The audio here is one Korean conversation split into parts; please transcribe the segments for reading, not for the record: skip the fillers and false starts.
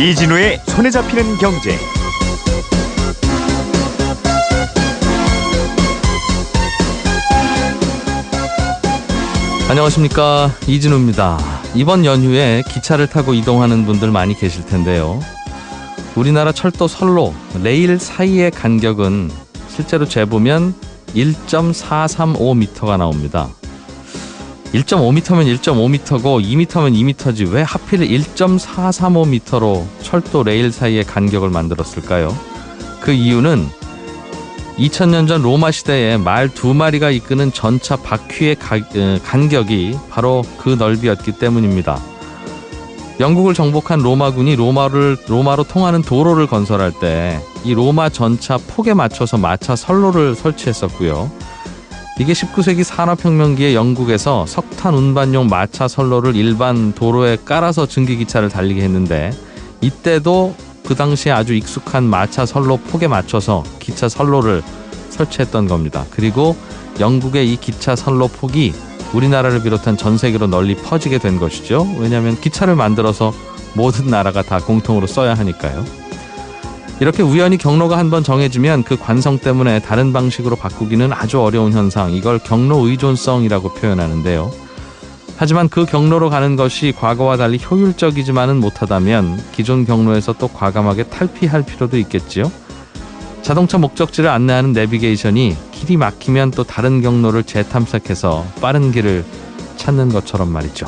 이진우의 손에 잡히는 경제. 안녕하십니까, 이진우입니다. 이번 연휴에 기차를 타고 이동하는 분들 많이 계실 텐데요. 우리나라 철도 선로, 레일 사이의 간격은 실제로 재보면 1.435m가 나옵니다. 1.5m면 1.5m고 2m면 2m지 왜 하필 1.435m로 철도 레일 사이의 간격을 만들었을까요? 그 이유는 2000년 전 로마 시대에 말 2마리가 이끄는 전차 바퀴의 간격이 바로 그 넓이였기 때문입니다. 영국을 정복한 로마군이 로마로 통하는 도로를 건설할 때 이 로마 전차 폭에 맞춰서 마차 선로를 설치했었고요. 이게 19세기 산업혁명기에 영국에서 석탄 운반용 마차 선로를 일반 도로에 깔아서 증기기차를 달리게 했는데, 이때도 그 당시에 아주 익숙한 마차 선로 폭에 맞춰서 기차 선로를 설치했던 겁니다. 그리고 영국의 이 기차 선로 폭이 우리나라를 비롯한 전 세계로 널리 퍼지게 된 것이죠. 왜냐하면 기차를 만들어서 모든 나라가 다 공통으로 써야 하니까요. 이렇게 우연히 경로가 한번 정해지면 그 관성 때문에 다른 방식으로 바꾸기는 아주 어려운 현상, 이걸 경로 의존성이라고 표현하는데요. 하지만 그 경로로 가는 것이 과거와 달리 효율적이지만은 못하다면 기존 경로에서 또 과감하게 탈피할 필요도 있겠지요. 자동차 목적지를 안내하는 내비게이션이 길이 막히면 또 다른 경로를 재탐색해서 빠른 길을 찾는 것처럼 말이죠.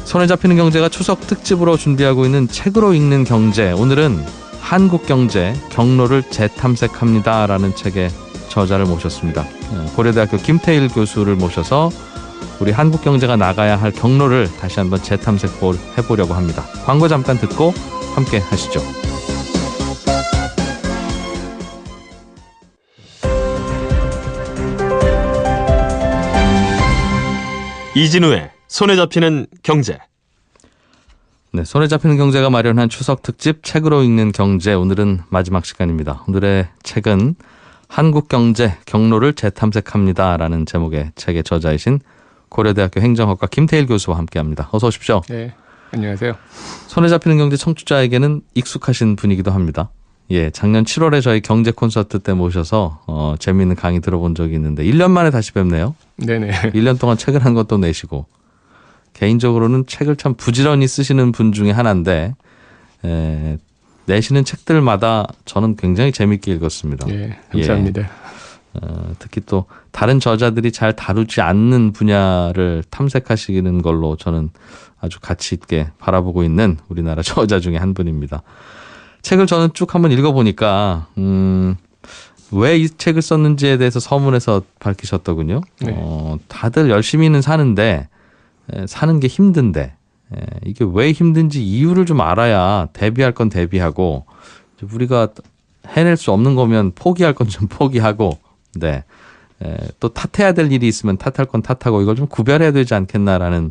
손에 잡히는 경제가 추석 특집으로 준비하고 있는 책으로 읽는 경제, 오늘은 한국경제 경로를 재탐색합니다 라는 책의 저자를 모셨습니다. 고려대학교 김태일 교수를 모셔서 우리 한국경제가 나가야 할 경로를 다시 한번 재탐색해보려고 합니다. 광고 잠깐 듣고 함께 하시죠. 이진우의 손에 잡히는 경제. 네, 손에 잡히는 경제가 마련한 추석 특집 책으로 읽는 경제, 오늘은 마지막 시간입니다. 오늘의 책은 한국경제 경로를 재탐색합니다 라는 제목의 책의 저자이신 고려대학교 행정학과 김태일 교수와 함께합니다. 어서 오십시오. 네, 안녕하세요. 손에 잡히는 경제 청취자에게는 익숙하신 분이기도 합니다. 예, 작년 7월에 저희 경제 콘서트 때 모셔서 재미있는 강의 들어본 적이 있는데 1년 만에 다시 뵙네요. 네네. 1년 동안 책을 한 것도 내시고, 개인적으로는 책을 참 부지런히 쓰시는 분 중에 하나인데 내시는 책들마다 저는 굉장히 재미있게 읽었습니다. 예, 감사합니다. 예. 특히 또 다른 저자들이 잘 다루지 않는 분야를 탐색하시는 걸로 저는 아주 가치 있게 바라보고 있는 우리나라 저자 중에 한 분입니다. 책을 저는 쭉 한번 읽어보니까 왜 이 책을 썼는지에 대해서 서문에서 밝히셨더군요. 네. 다들 열심히는 사는데 사는 게 힘든데 이게 왜 힘든지 이유를 좀 알아야 대비할 건 대비하고, 우리가 해낼 수 없는 거면 포기할 건 좀 포기하고, 네, 또 탓해야 될 일이 있으면 탓할 건 탓하고 이걸 좀 구별해야 되지 않겠나라는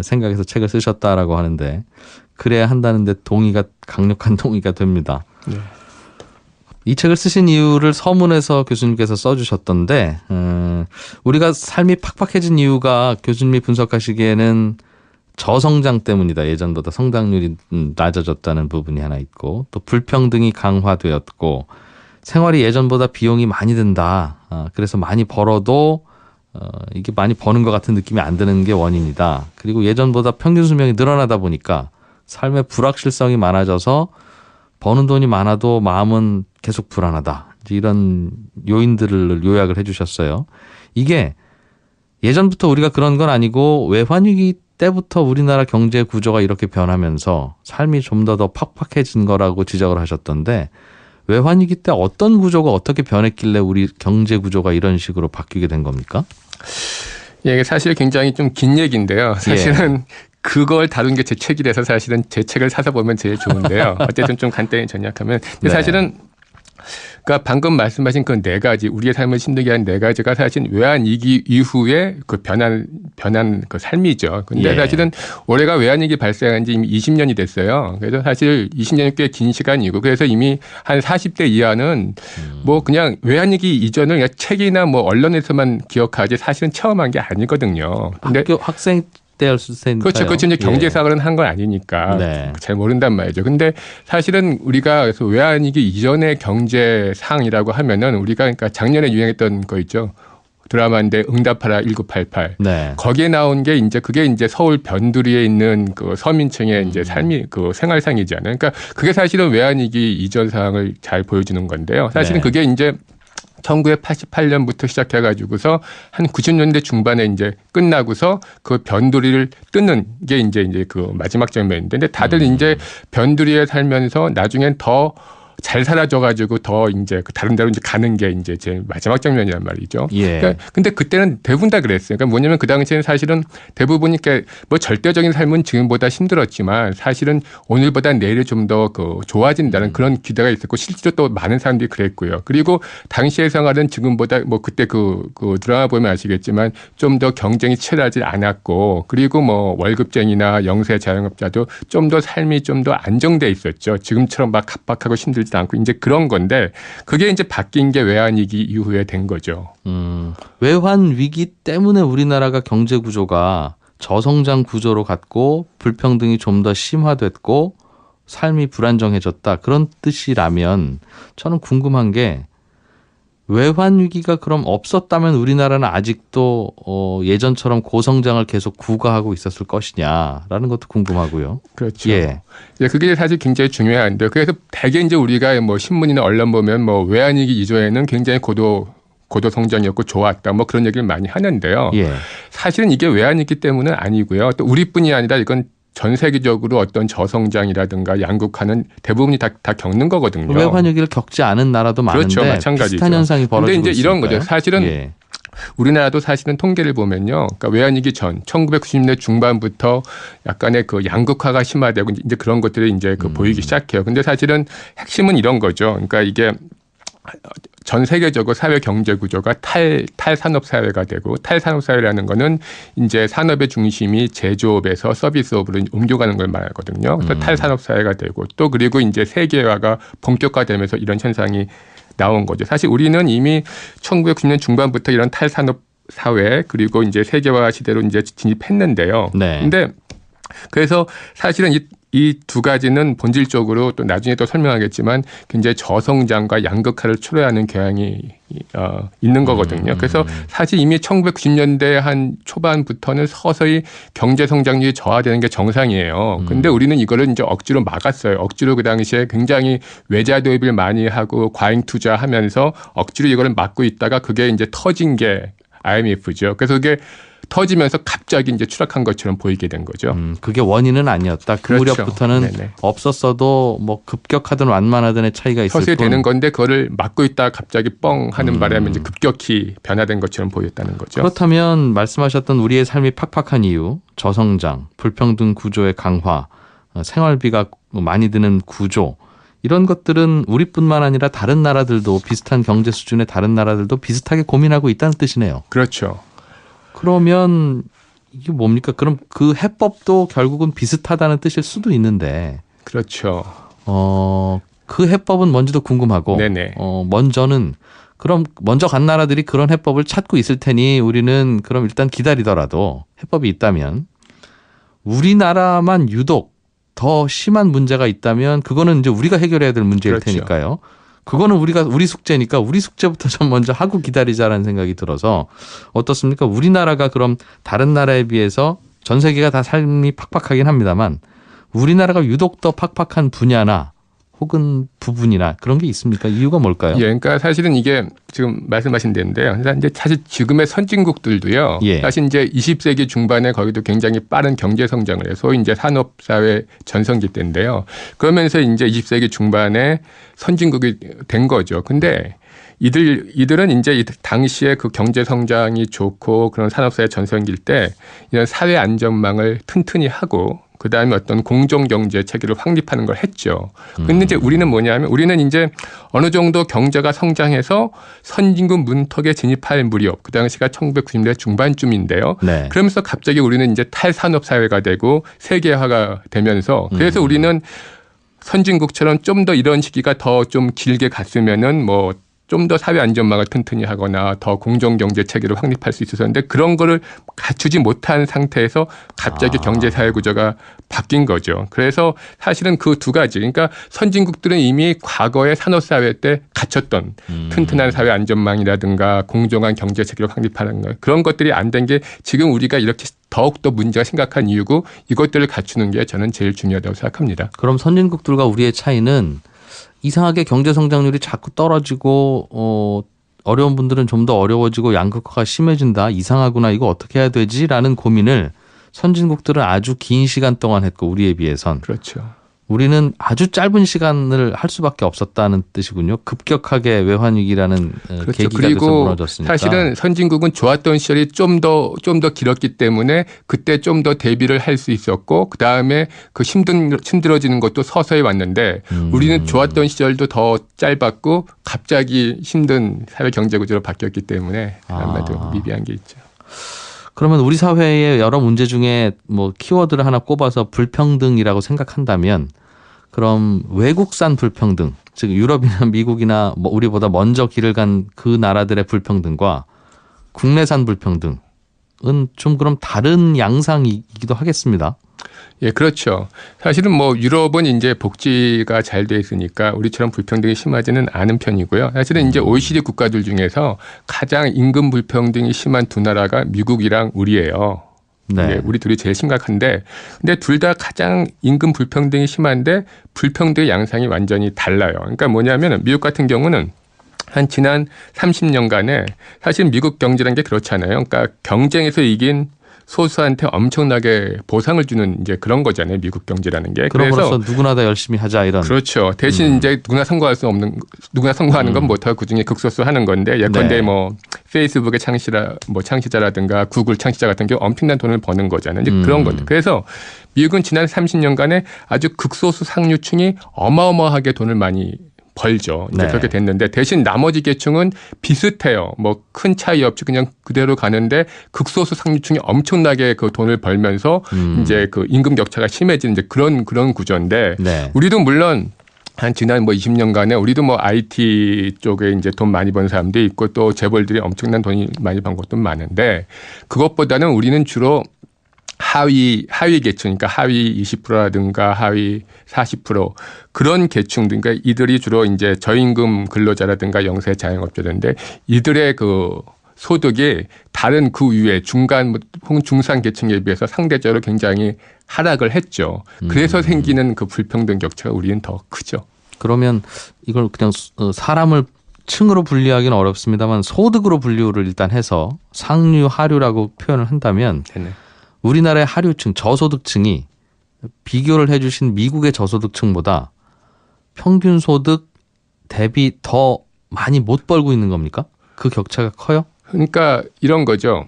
생각에서 책을 쓰셨다라고 하는데, 그래야 한다는데 강력한 동의가 됩니다. 네. 이 책을 쓰신 이유를 서문에서 교수님께서 써주셨던데, 우리가 삶이 팍팍해진 이유가 교수님이 분석하시기에는 저성장 때문이다. 예전보다 성장률이 낮아졌다는 부분이 하나 있고, 또 불평등이 강화되었고, 생활이 예전보다 비용이 많이 든다. 그래서 많이 벌어도 이게 많이 버는 것 같은 느낌이 안 드는 게 원인이다. 그리고 예전보다 평균 수명이 늘어나다 보니까 삶의 불확실성이 많아져서 버는 돈이 많아도 마음은 계속 불안하다. 이런 요인들을 요약을 해주셨어요. 이게 예전부터 우리가 그런 건 아니고 외환위기 때부터 우리나라 경제 구조가 이렇게 변하면서 삶이 좀 더 팍팍해진 거라고 지적을 하셨던데, 외환위기 때 어떤 구조가 어떻게 변했길래 우리 경제 구조가 이런 식으로 바뀌게 된 겁니까? 예, 사실 굉장히 좀 긴 얘기인데요. 사실은 예. 그걸 다룬 게 제 책이라서 사실은 제 책을 사서 보면 제일 좋은데요. 어쨌든 좀 간단히 전략하면, 근데 네. 사실은 그러니까 방금 말씀하신 그 네 가지, 우리의 삶을 힘들게 한 네 가지가 사실 외환위기 이후에 그 변한 그 삶이죠. 근데 예. 사실은 올해가 외환위기 발생한 지 이미 20년이 됐어요. 그래서 사실 20년이 꽤 긴 시간이고, 그래서 이미 한 40대 이하는 뭐 그냥 외환위기 이전을 그냥 책이나 뭐 언론에서만 기억하지 사실은 체험한 게 아니거든요. 근데 학생 때였을 테니까요. 그렇죠. 그렇죠. 이제 예. 경제사고는 한 건 아니니까 네. 잘 모른단 말이죠. 근데 사실은 우리가 그래서 외환위기 이전의 경제상이라고 하면은 우리가 그러니까 작년에 유행했던 거 있죠. 드라마인데 응답하라 1988. 네. 거기에 나온 게 이제 그게 이제 서울 변두리에 있는 그 서민층의 이제 삶이 그 생활상이잖아요. 그러니까 그게 사실은 외환위기 이전 상황을 잘 보여주는 건데요. 사실은 네. 그게 이제 1988년부터 시작해가지고서 한 90년대 중반에 이제 끝나고서 그 변두리를 뜯는 게 이제 그 마지막 장면인데, 근데 다들 이제 변두리에 살면서 나중엔 더 잘 살아져가지고 더 이제 그 다른 데로 이제 가는 게 이제 제 마지막 장면이란 말이죠. 예. 그러니까 근데 그때는 대부분 다 그랬어요. 그러니까 뭐냐면 그 당시에는 사실은 대부분이 뭐 절대적인 삶은 지금보다 힘들었지만 사실은 오늘보다 내일이 좀 더 그 좋아진다는 그런 기대가 있었고 실제로 또 많은 사람들이 그랬고요. 그리고 당시의 생활은 지금보다 뭐 그때 그 드라마 보면 아시겠지만 좀 더 경쟁이 치열하지 않았고, 그리고 뭐 월급쟁이나 영세 자영업자도 좀 더 삶이 좀 더 안정돼 있었죠. 지금처럼 막 각박하고 힘들지 않고 이제 그런 건데, 그게 이제 바뀐 게 외환위기 이후에 된 거죠. 외환 위기 때문에 우리나라가 경제 구조가 저성장 구조로 갔고 불평등이 좀 더 심화됐고 삶이 불안정해졌다, 그런 뜻이라면 저는 궁금한 게, 외환 위기가 그럼 없었다면 우리나라는 아직도 예전처럼 고성장을 계속 구가하고 있었을 것이냐라는 것도 궁금하고요. 그렇죠. 예. 그게 사실 굉장히 중요한데, 그래서 대개 이제 우리가 뭐 신문이나 언론 보면 뭐 외환위기 이전에는 굉장히 고도 성장이었고 좋았다, 뭐 그런 얘기를 많이 하는데요. 예. 사실은 이게 외환위기 때문은 아니고요. 또 우리뿐이 아니라 이건 전 세계적으로 어떤 저성장이라든가 양극화는 대부분이 다 겪는 거거든요. 외환 위기를 겪지 않은 나라도 많은데 그렇죠. 마찬가지죠. 비슷한 현상이 벌어지고 근데 이제 이런 있으니까요. 거죠. 사실은 예. 우리나라도 사실은 통계를 보면요. 그러니까 외환위기 전 1990년대 중반부터 약간의 그 양극화가 심화되고 이제 그런 것들이 이제 그 보이기 시작해요. 근데 사실은 핵심은 이런 거죠. 그러니까 이게 전 세계적으로 사회 경제 구조가 탈산업 사회가 되고, 탈산업 사회라는 거는 이제 산업의 중심이 제조업에서 서비스업으로 옮겨가는 걸 말하거든요. 그래서 탈산업 사회가 되고, 또 그리고 이제 세계화가 본격화되면서 이런 현상이 나온 거죠. 사실 우리는 이미 1990년 중반부터 이런 탈산업 사회 그리고 이제 세계화 시대로 이제 진입했는데요. 네. 근데 그래서 사실은 이 두 가지는 본질적으로 또 나중에 또 설명하겠지만 굉장히 저성장과 양극화를 초래하는 경향이 있는 거거든요. 그래서 사실 이미 1990년대 한 초반부터는 서서히 경제 성장률이 저하되는 게 정상이에요. 근데 우리는 이거를 이제 억지로 막았어요. 억지로 그 당시에 굉장히 외자 도입을 많이 하고 과잉 투자하면서 억지로 이거를 막고 있다가 그게 이제 터진 게 IMF죠. 그래서 그게 터지면서 갑자기 이제 추락한 것처럼 보이게 된 거죠. 그게 원인은 아니었다. 그 그렇죠. 무렵부터는 네네. 없었어도 뭐 급격하든 완만하든의 차이가 있을 서서히 뿐. 되는 건데 그거를 막고 있다가 갑자기 뻥 하는 바람에 이제 급격히 변화된 것처럼 보였다는 거죠. 그렇다면 말씀하셨던 우리의 삶이 팍팍한 이유, 저성장, 불평등 구조의 강화, 생활비가 많이 드는 구조, 이런 것들은 우리뿐만 아니라 다른 나라들도, 비슷한 경제 수준의 다른 나라들도 비슷하게 고민하고 있다는 뜻이네요. 그렇죠. 그러면 이게 뭡니까? 그럼 그 해법도 결국은 비슷하다는 뜻일 수도 있는데, 그렇죠. 그 해법은 뭔지도 궁금하고, 네네. 먼저는 그럼 먼저 간 나라들이 그런 해법을 찾고 있을 테니 우리는 그럼 일단 기다리더라도 해법이 있다면, 우리나라만 유독 더 심한 문제가 있다면 그거는 이제 우리가 해결해야 될 문제일 그렇죠. 테니까요. 그거는 우리 숙제니까 우리 숙제부터 좀 먼저 하고 기다리자라는 생각이 들어서, 어떻습니까? 우리나라가 그럼 다른 나라에 비해서 전 세계가 다 삶이 팍팍하긴 합니다만 우리나라가 유독 더 팍팍한 분야나 혹은 부분이나 그런 게 있습니까? 이유가 뭘까요? 예, 그러니까 사실은 이게 지금 말씀하신 데인데요. 이제 사실 지금의 선진국들도요. 예. 사실 이제 20세기 중반에 거기도 굉장히 빠른 경제 성장을 해서 소위 이제 산업 사회 전성기 때인데요. 그러면서 이제 20세기 중반에 선진국이 된 거죠. 근데 이들은 이제 당시에 그 경제 성장이 좋고 그런 산업사회 전성기일 때 이런 사회 안전망을 튼튼히 하고 그다음에 어떤 공정경제 체계를 확립하는 걸 했죠. 근데 이제 우리는 뭐냐면 우리는 이제 어느 정도 경제가 성장해서 선진국 문턱에 진입할 무렵, 그 당시가 1990년대 중반쯤인데요. 네. 그러면서 갑자기 우리는 이제 탈산업 사회가 되고 세계화가 되면서 그래서 우리는 선진국처럼 좀 더 이런 시기가 더 좀 길게 갔으면은 뭐 좀 더 사회 안전망을 튼튼히 하거나 더 공정 경제 체계를 확립할 수 있었는데 그런 거를 갖추지 못한 상태에서 갑자기 경제 사회 구조가 바뀐 거죠. 그래서 사실은 그 두 가지, 그러니까 선진국들은 이미 과거의 산업 사회 때 갖췄던 튼튼한 사회 안전망이라든가 공정한 경제 체계를 확립하는 것, 그런 것들이 안 된 게 지금 우리가 이렇게 더욱더 문제가 심각한 이유고, 이것들을 갖추는 게 저는 제일 중요하다고 생각합니다. 그럼 선진국들과 우리의 차이는 이상하게 경제 성장률이 자꾸 떨어지고 어려운 분들은 좀 더 어려워지고 양극화가 심해진다. 이상하구나. 이거 어떻게 해야 되지라는 고민을 선진국들은 아주 긴 시간 동안 했고 우리에 비해선. 그렇죠. 우리는 아주 짧은 시간을 할 수밖에 없었다는 뜻이군요. 급격하게 외환위기라는 그렇죠. 계기가 돼서 그리고 무너졌으니까. 사실은 선진국은 좋았던 시절이 좀 더 길었기 때문에 그때 좀 더 대비를 할 수 있었고, 그 다음에 그 힘들어지는 것도 서서히 왔는데 우리는 좋았던 시절도 더 짧았고 갑자기 힘든 사회 경제 구조로 바뀌었기 때문에 아마도 미비한 게 있죠. 그러면 우리 사회의 여러 문제 중에 뭐 키워드를 하나 꼽아서 불평등이라고 생각한다면, 그럼 외국산 불평등, 즉 유럽이나 미국이나 뭐 우리보다 먼저 길을 간 그 나라들의 불평등과 국내산 불평등은 좀 그럼 다른 양상이기도 하겠습니다. 예, 그렇죠. 사실은 뭐 유럽은 이제 복지가 잘 돼 있으니까 우리처럼 불평등이 심하지는 않은 편이고요. 사실은 이제 OECD 국가들 중에서 가장 임금 불평등이 심한 두 나라가 미국이랑 우리예요. 네. 우리 둘이 제일 심각한데, 근데 둘 다 가장 임금 불평등이 심한데 불평등의 양상이 완전히 달라요. 그러니까 뭐냐면 미국 같은 경우는 한 지난 30년간에 사실 미국 경제라는 게 그렇잖아요. 그러니까 경쟁에서 이긴 소수한테 엄청나게 보상을 주는 이제 그런 거잖아요. 미국 경제라는 게. 그래서 누구나 다 열심히 하자 이런. 그렇죠. 대신 이제 누구나 성공하는 건 못하고 그중에 극소수 하는 건데, 예컨대 네. 뭐 페이스북의 창시자라든가 구글 창시자 같은 경우 엄청난 돈을 버는 거잖아요. 이제 그런 건데. 그래서 미국은 지난 30년간에 아주 극소수 상류층이 어마어마하게 돈을 많이 벌죠. 이제 네. 그렇게 됐는데, 대신 나머지 계층은 비슷해요. 뭐 큰 차이 없이 그냥 그대로 가는데 극소수 상류층이 엄청나게 그 돈을 벌면서 이제 그 임금 격차가 심해지는 이제 그런 구조인데, 네. 우리도 물론 한 지난 뭐 20년간에 우리도 뭐 IT 쪽에 이제 돈 많이 번 사람도 있고 또 재벌들이 엄청난 돈이 많이 번 것도 많은데, 그것보다는 우리는 주로 하위 계층, 그러니까 하위 20%라든가 하위 40% 그런 계층들, 그러니까 이들이 주로 이제 저임금 근로자라든가 영세 자영업자인데, 이들의 그 소득이 다른 그 위에 중간 혹은 중산 계층에 비해서 상대적으로 굉장히 하락을 했죠. 그래서 생기는 그 불평등 격차가 우리는 더 크죠. 그러면 이걸 그냥 사람을 층으로 분류하기는 어렵습니다만 소득으로 분류를 일단 해서 상류, 하류라고 표현을 한다면, 네네. 우리나라의 하류층, 저소득층이 비교를 해주신 미국의 저소득층보다 평균 소득 대비 더 많이 못 벌고 있는 겁니까? 그 격차가 커요? 그러니까 이런 거죠.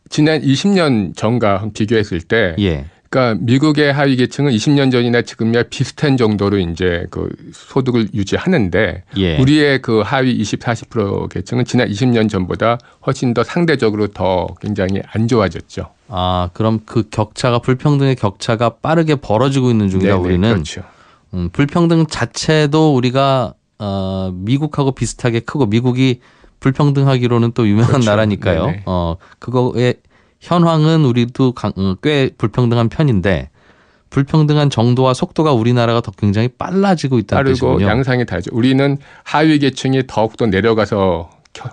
지난 20년 전과 비교했을 때, 예. 그러니까 미국의 하위 계층은 20년 전이나 지금이야 비슷한 정도로 이제 그 소득을 유지하는데, 예. 우리의 그 하위 20, 40% 계층은 지난 20년 전보다 훨씬 더 상대적으로 더 굉장히 안 좋아졌죠. 그럼 그 격차가, 불평등의 격차가 빠르게 벌어지고 있는 중이다. 네네, 우리는. 그렇죠. 불평등 자체도 우리가 미국하고 비슷하게 크고, 미국이 불평등하기로는 또 유명한 그렇죠. 나라니까요. 네네. 그거의 현황은 우리도 꽤 불평등한 편인데, 불평등한 정도와 속도가 우리나라가 더 굉장히 빨라지고 있다는 빠르고 뜻이군요. 양상이 다르죠. 우리는 하위 계층이 더욱더 내려가서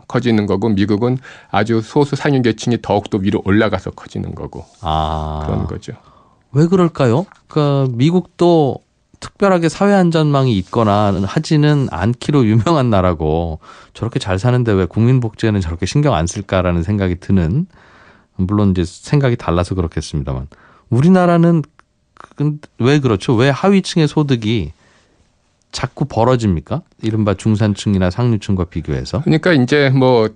커지는 거고, 미국은 아주 소수 상류 계층이 더욱더 위로 올라가서 커지는 거고, 그런 거죠. 왜 그럴까요? 그러니까 미국도 특별하게 사회 안전망이 있거나 하지는 않기로 유명한 나라고, 저렇게 잘 사는데 왜 국민 복지에는 저렇게 신경 안 쓸까라는 생각이 드는, 물론 이제 생각이 달라서 그렇겠습니다만, 우리나라는 왜 그렇죠? 왜 하위층의 소득이 자꾸 벌어집니까? 이른바 중산층이나 상류층과 비교해서. 그러니까 이제 뭐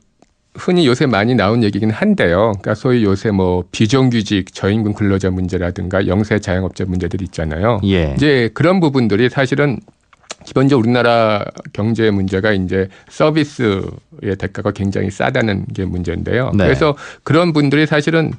흔히 요새 많이 나온 얘기긴 한데요. 그러니까 소위 요새 뭐 비정규직 저임금 근로자 문제라든가 영세 자영업자 문제들이 있잖아요. 예. 이제 그런 부분들이 사실은 기본적으로 우리나라 경제 문제가 이제 서비스의 대가가 굉장히 싸다는 게 문제인데요. 네. 그래서 그런 분들이 사실은,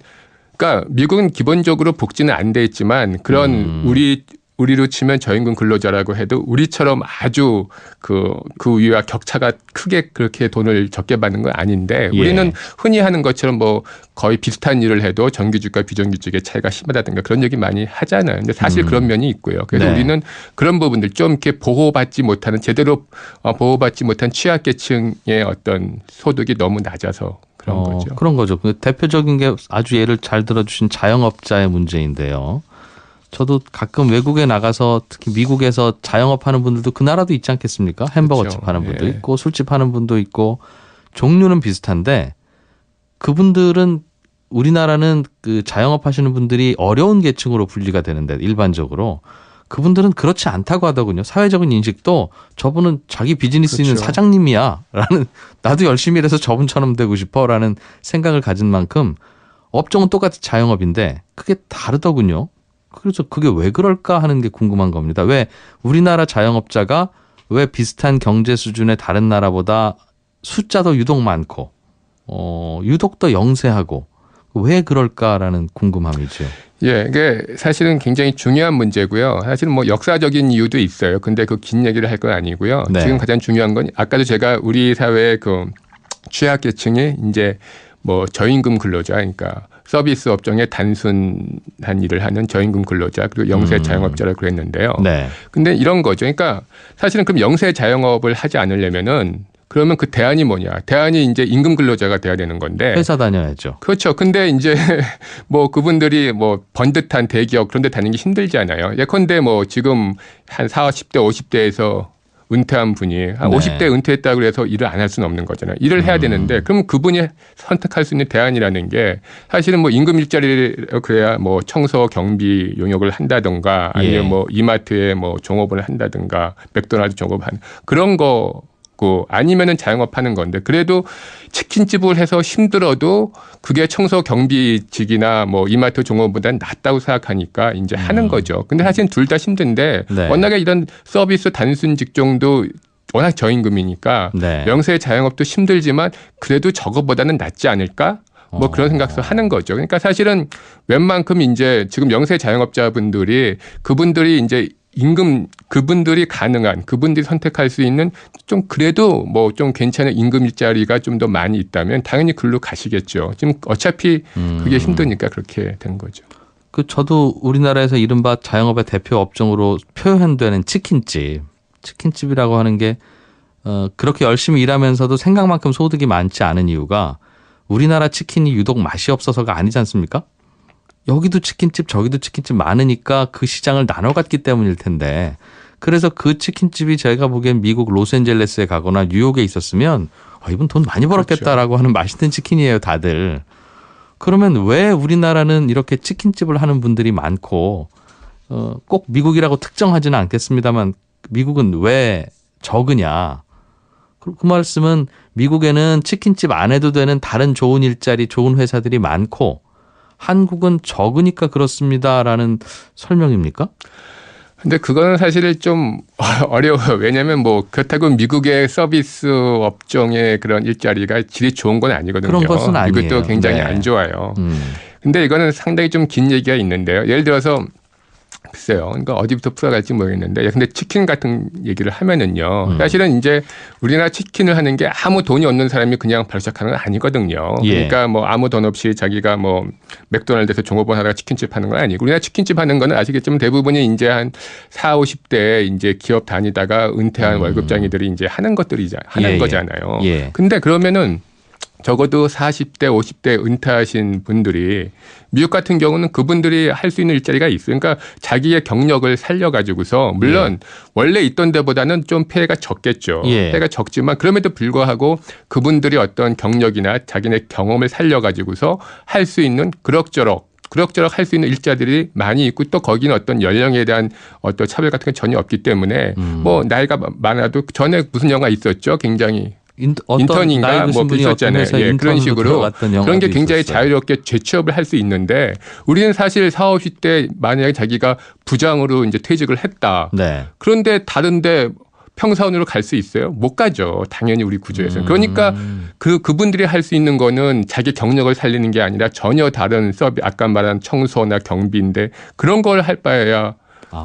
그러니까 미국은 기본적으로 복지는 안 돼 있지만 그런 우리 우리로 치면 저임금 근로자라고 해도 우리처럼 아주 그 위와 격차가 크게 그렇게 돈을 적게 받는 건 아닌데 예. 우리는 흔히 하는 것처럼 뭐 거의 비슷한 일을 해도 정규직과 비정규직의 차이가 심하다든가 그런 얘기 많이 하잖아요. 근데 사실 그런 면이 있고요. 그래서 네. 우리는 그런 부분들 좀 이렇게 보호받지 못하는 제대로 보호받지 못한 취약계층의 어떤 소득이 너무 낮아서 그런 거죠. 그런 거죠. 대표적인 게 아주 예를 잘 들어주신 자영업자의 문제인데요. 저도 가끔 외국에 나가서 특히 미국에서 자영업 하는 분들도 그 나라도 있지 않겠습니까? 햄버거집 그렇죠. 하는 분도 예. 있고 술집 하는 분도 있고 종류는 비슷한데 그분들은 우리나라는 그 자영업 하시는 분들이 어려운 계층으로 분리가 되는데 일반적으로 그분들은 그렇지 않다고 하더군요. 사회적인 인식도 저분은 자기 비즈니스 있는 그렇죠. 사장님이야 라는 나도 열심히 일해서 저분처럼 되고 싶어 라는 생각을 가진 만큼 업종은 똑같이 자영업인데 그게 다르더군요. 그래서 그게 왜 그럴까 하는 게 궁금한 겁니다. 왜 우리나라 자영업자가 왜 비슷한 경제 수준의 다른 나라보다 숫자도 유독 많고 유독 더 영세하고 왜 그럴까라는 궁금함이죠. 예, 이게 사실은 굉장히 중요한 문제고요. 사실은 뭐 역사적인 이유도 있어요. 근데 그 긴 얘기를 할 건 아니고요. 네. 지금 가장 중요한 건 아까도 제가 우리 사회의 그 취약계층이 이제 뭐 저임금 근로자, 그러니까 서비스 업종에 단순한 일을 하는 저임금 근로자 그리고 영세 자영업자라고 그랬는데요. 네. 근데 이런 거죠. 그러니까 사실은 그럼 영세 자영업을 하지 않으려면은 그러면 그 대안이 뭐냐? 대안이 이제 임금 근로자가 돼야 되는 건데. 회사 다녀야죠. 그렇죠. 근데 이제 뭐 그분들이 뭐 번듯한 대기업 그런 데 다니는 게 힘들잖아요. 예컨대 뭐 지금 한 40대, 50대에서 은퇴한 분이 한 네. 50대 은퇴했다고 해서 일을 안 할 수는 없는 거잖아요. 일을 해야 되는데 그럼 그분이 선택할 수 있는 대안이라는 게 사실은 뭐 임금 일자리를 그래야 뭐 청소 경비 용역을 한다든가 아니면 예. 뭐 이마트에 뭐 종업을 한다든가 맥도날드 종업하는 그런 거 아니면은 자영업하는 건데 그래도 치킨집을 해서 힘들어도 그게 청소 경비직이나 뭐 이마트 종업보다는 낫다고 생각하니까 이제 하는 거죠. 근데 사실은 둘 다 힘든데 네. 워낙에 이런 서비스 단순 직종도 워낙 저임금이니까 네. 영세 자영업도 힘들지만 그래도 저거보다는 낫지 않을까? 뭐 그런 생각도 하는 거죠. 그러니까 사실은 웬만큼 이제 지금 영세 자영업자분들이 그분들이 이제 그분들이 가능한 그분들이 선택할 수 있는 좀 그래도 뭐 좀 괜찮은 임금 일자리가 좀 더 많이 있다면 당연히 글로 가시겠죠. 지금 어차피 그게 힘드니까 그렇게 된 거죠. 저도 우리나라에서 이른바 자영업의 대표 업종으로 표현되는 치킨집이라고 하는 게 그렇게 열심히 일하면서도 생각만큼 소득이 많지 않은 이유가 우리나라 치킨이 유독 맛이 없어서가 아니지 않습니까? 여기도 치킨집 저기도 치킨집 많으니까 그 시장을 나눠 갔기 때문일 텐데 그래서 그 치킨집이 제가 보기엔 미국 로스앤젤레스에 가거나 뉴욕에 있었으면 이분 돈 많이 벌었겠다라고 그렇죠. 하는 맛있는 치킨이에요 다들. 그러면 왜 우리나라는 이렇게 치킨집을 하는 분들이 많고 꼭 미국이라고 특정하지는 않겠습니다만 미국은 왜 적으냐. 그 말씀은 미국에는 치킨집 안 해도 되는 다른 좋은 일자리 좋은 회사들이 많고 한국은 적으니까 그렇습니다라는 설명입니까? 근데 그거는 사실 좀 어려워요. 왜냐하면 뭐 그렇다고 미국의 서비스 업종의 그런 일자리가 질이 좋은 건 아니거든요. 그런 것은 아니에요. 미국도 굉장히 네. 안 좋아요. 근데 이거는 상당히 좀 긴 얘기가 있는데요. 예를 들어서 글쎄요. 그러니까 어디부터 풀어갈지 모르겠는데 근데 치킨 같은 얘기를 하면은요. 사실은 이제 우리나라 치킨을 하는 게 아무 돈이 없는 사람이 그냥 바로 시작하는 건 아니거든요. 예. 그러니까 뭐 아무 돈 없이 자기가 뭐 맥도날드에서 종업원 하다가 치킨집 하는 건 아니고 우리나라 치킨집 하는 거는 아시겠지만 대부분이 이제 한 40, 50대 이제 기업 다니다가 은퇴한 월급쟁이들이 이제 하는 예. 거잖아요. 예. 근데 그러면은 적어도 40대, 50대 은퇴하신 분들이 미국 같은 경우는 그분들이 할 수 있는 일자리가 있어요. 그러니까 자기의 경력을 살려가지고서 물론 원래 있던 데보다는 좀 폐해가 적겠죠. 예. 폐해가 적지만 그럼에도 불구하고 그분들이 어떤 경력이나 자기네 경험을 살려가지고서 할 수 있는 그럭저럭 할 수 있는 일자들이 많이 있고 또 거기는 어떤 연령에 대한 어떤 차별 같은 게 전혀 없기 때문에 뭐 나이가 많아도 전에 무슨 영화 있었죠. 굉장히 인턴인가 뭐 있었잖아요. 예, 그런 식으로 그런 게 굉장히 있었어요. 자유롭게 재취업을 할 수 있는데 우리는 사실 40, 50대 만약에 자기가 부장으로 이제 퇴직을 했다. 네. 그런데 다른데 평사원으로 갈 수 있어요? 못 가죠. 당연히 우리 구조에서는. 그러니까 그분들이 할 수 있는 거는 자기 경력을 살리는 게 아니라 전혀 다른 아까 말한 청소나 경비인데 그런 걸 할 바에야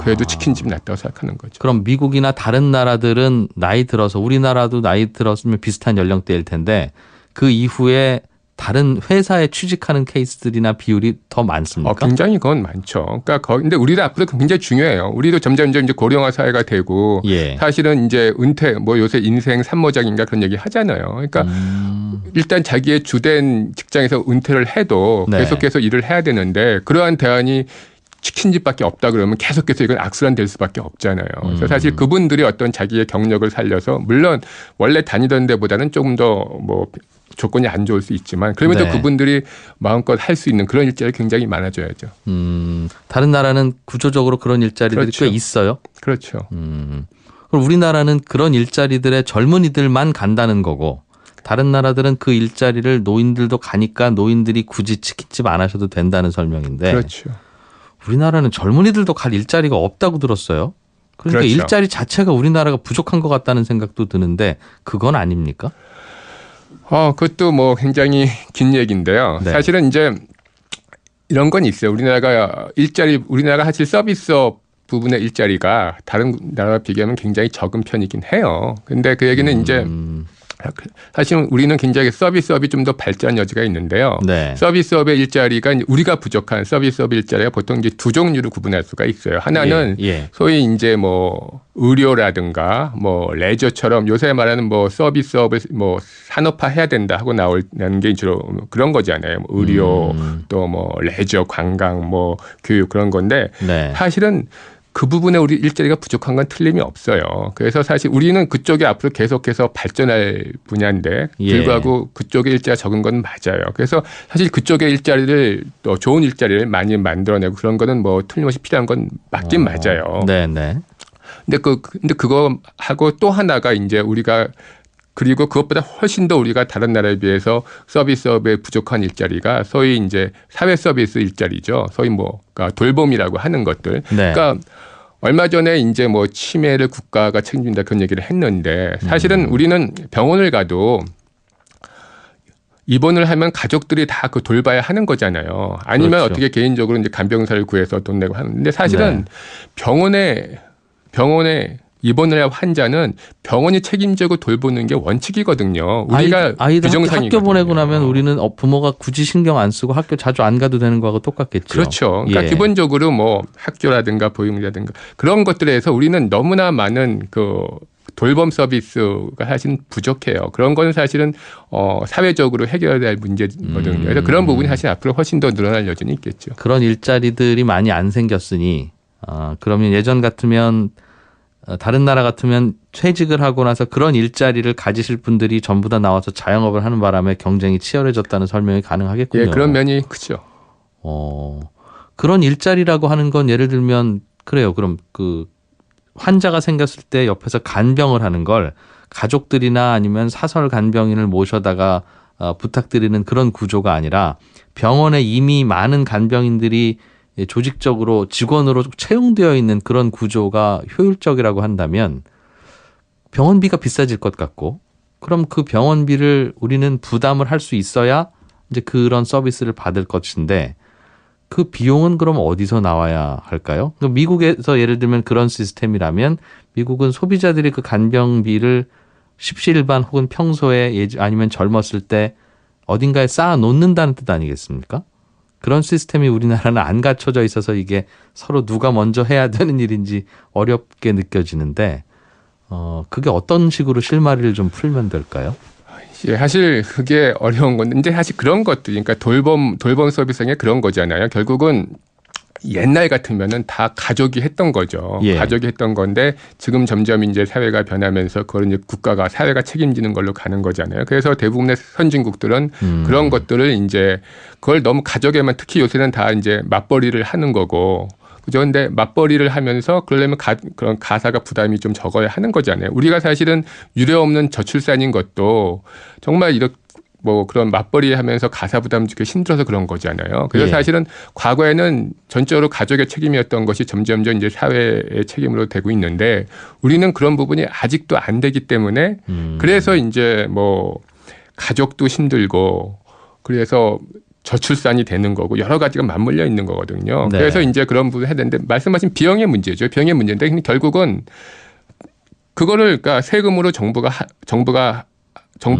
그래도 치킨집 낫다고 생각하는 거죠. 그럼 미국이나 다른 나라들은 나이 들어서 우리나라도 나이 들었으면 비슷한 연령대일 텐데 그 이후에 다른 회사에 취직하는 케이스들이나 비율이 더 많습니까? 굉장히 그건 많죠. 그러니까 근데 우리도 앞으로 굉장히 중요해요. 우리도 점점 이제 고령화 사회가 되고 예. 사실은 이제 은퇴 뭐 요새 인생 삼모작인가 그런 얘기 하잖아요. 그러니까 일단 자기의 주된 직장에서 은퇴를 해도 네. 계속해서 일을 해야 되는데 그러한 대안이 치킨집밖에 없다 그러면 계속해서 이건 악순환 될 수밖에 없잖아요. 그래서 사실 그분들이 어떤 자기의 경력을 살려서 물론 원래 다니던 데보다는 조금 더 뭐 조건이 안 좋을 수 있지만 그럼에도 네. 그분들이 마음껏 할 수 있는 그런 일자리 굉장히 많아져야죠. 다른 나라는 구조적으로 그런 일자리들이 그렇죠. 꽤 있어요. 그렇죠. 그럼 우리나라는 그런 일자리들에 젊은이들만 간다는 거고 다른 나라들은 그 일자리를 노인들도 가니까 노인들이 굳이 치킨집 안 하셔도 된다는 설명인데 그렇죠. 우리나라는 젊은이들도 갈 일자리가 없다고 들었어요. 그러니까 그렇죠. 일자리 자체가 우리나라가 부족한 것 같다는 생각도 드는데 그건 아닙니까? 그것도 뭐 굉장히 긴 얘기인데요. 네. 사실은 이제 이런 건 있어요. 우리나라가 사실 서비스업 부분의 일자리가 다른 나라와 비교하면 굉장히 적은 편이긴 해요. 근데 그 얘기는 이제 사실 우리는 굉장히 서비스업이 좀 더 발전 여지가 있는데요. 네. 서비스업의 일자리가 우리가 부족한 서비스업 일자리가 보통 이제 두 종류로 구분할 수가 있어요. 하나는 예. 소위 이제 뭐 의료라든가 뭐 레저처럼 요새 말하는 뭐 서비스업을 뭐 산업화 해야 된다 하고 나오는 게 주로 그런 거잖아요. 뭐 의료 또 뭐 레저, 관광, 뭐 교육 그런 건데 네. 사실은 그 부분에 우리 일자리가 부족한 건 틀림이 없어요. 그래서 사실 우리는 그쪽에 앞으로 계속해서 발전할 분야인데 예. 불구하고 그쪽에 일자리가 적은 건 맞아요. 그래서 사실 그쪽의 일자리를 또 좋은 일자리를 많이 만들어내고 그런 거는 뭐 틀림없이 필요한 건 맞긴 맞아요. 네네. 근데 그거 하고 또 하나가 이제 우리가 그리고 그것보다 훨씬 더 우리가 다른 나라에 비해서 서비스업에 부족한 일자리가 소위 이제 사회 서비스 일자리죠. 소위 뭐 그러니까 돌봄이라고 하는 것들. 네. 그러니까 얼마 전에 이제 뭐 치매를 국가가 책임진다 그런 얘기를 했는데 사실은 우리는 병원을 가도 입원을 하면 가족들이 다 그 돌봐야 하는 거잖아요. 아니면 그렇죠. 어떻게 개인적으로 이제 간병사를 구해서 돈 내고 하는데 사실은 네. 병원에 입원을 한 환자는 병원이 책임지고 돌보는 게 원칙이거든요. 우리가 아이들 규정상이거든요. 학교 보내고 나면 우리는 부모가 굳이 신경 안 쓰고 학교 자주 안 가도 되는 거하고 똑같겠죠. 그렇죠. 그러니까 예. 기본적으로 뭐 학교라든가 보육이라든가 그런 것들에서 우리는 너무나 많은 그 돌봄 서비스가 사실 부족해요. 그런 거는 사실은 사회적으로 해결해야 할 문제거든요. 그래서 그런 부분이 사실 앞으로 훨씬 더 늘어날 여지는 있겠죠. 그런 일자리들이 많이 안 생겼으니 그러면 예전 같으면 다른 나라 같으면 퇴직을 하고 나서 그런 일자리를 가지실 분들이 전부 다 나와서 자영업을 하는 바람에 경쟁이 치열해졌다는 설명이 가능하겠군요. 예, 그런 면이 크죠. 그런 일자리라고 하는 건 예를 들면 그래요. 그럼 그 환자가 생겼을 때 옆에서 간병을 하는 걸 가족들이나 아니면 사설 간병인을 모셔다가 부탁드리는 그런 구조가 아니라 병원에 이미 많은 간병인들이 조직적으로 직원으로 채용되어 있는 그런 구조가 효율적이라고 한다면 병원비가 비싸질 것 같고 그럼 그 병원비를 우리는 부담을 할 수 있어야 이제 그런 서비스를 받을 것인데 그 비용은 그럼 어디서 나와야 할까요? 미국에서 예를 들면 그런 시스템이라면 미국은 소비자들이 그 간병비를 십시일반 혹은 평소에 아니면 젊었을 때 어딘가에 쌓아 놓는다는 뜻 아니겠습니까? 그런 시스템이 우리나라는 안 갖춰져 있어서 이게 서로 누가 먼저 해야 되는 일인지 어렵게 느껴지는데 그게 어떤 식으로 실마리를 좀 풀면 될까요? 예, 사실 그게 어려운 건데 이제 사실 그런 것들이 그러니까 돌봄 서비스에 그런 거잖아요. 결국은 옛날 같으면은 다 가족이 했던 거죠. 예. 가족이 했던 건데 지금 점점 이제 사회가 변하면서 그걸 이제 사회가 책임지는 걸로 가는 거잖아요. 그래서 대부분의 선진국들은 그런 것들을 이제 그걸 너무 가족에만 특히 요새는 다 이제 맞벌이를 하는 거고. 그죠? 근데 맞벌이를 하면서 그러려면 그런 가사가 부담이 좀 적어야 하는 거잖아요. 우리가 사실은 유례 없는 저출산인 것도 정말 이렇게 뭐 그런 맞벌이 하면서 가사 부담 주기 힘들어서 그런 거잖아요. 그래서 예. 사실은 과거에는 전적으로 가족의 책임이었던 것이 점점점 이제 사회의 책임으로 되고 있는데 우리는 그런 부분이 아직도 안 되기 때문에 그래서 이제 뭐 가족도 힘들고 그래서 저출산이 되는 거고 여러 가지가 맞물려 있는 거거든요. 네. 그래서 이제 그런 부분을 해야 되는데 말씀하신 비용의 문제죠. 비용의 문제인데 결국은 그거를 그러니까 세금으로 정부가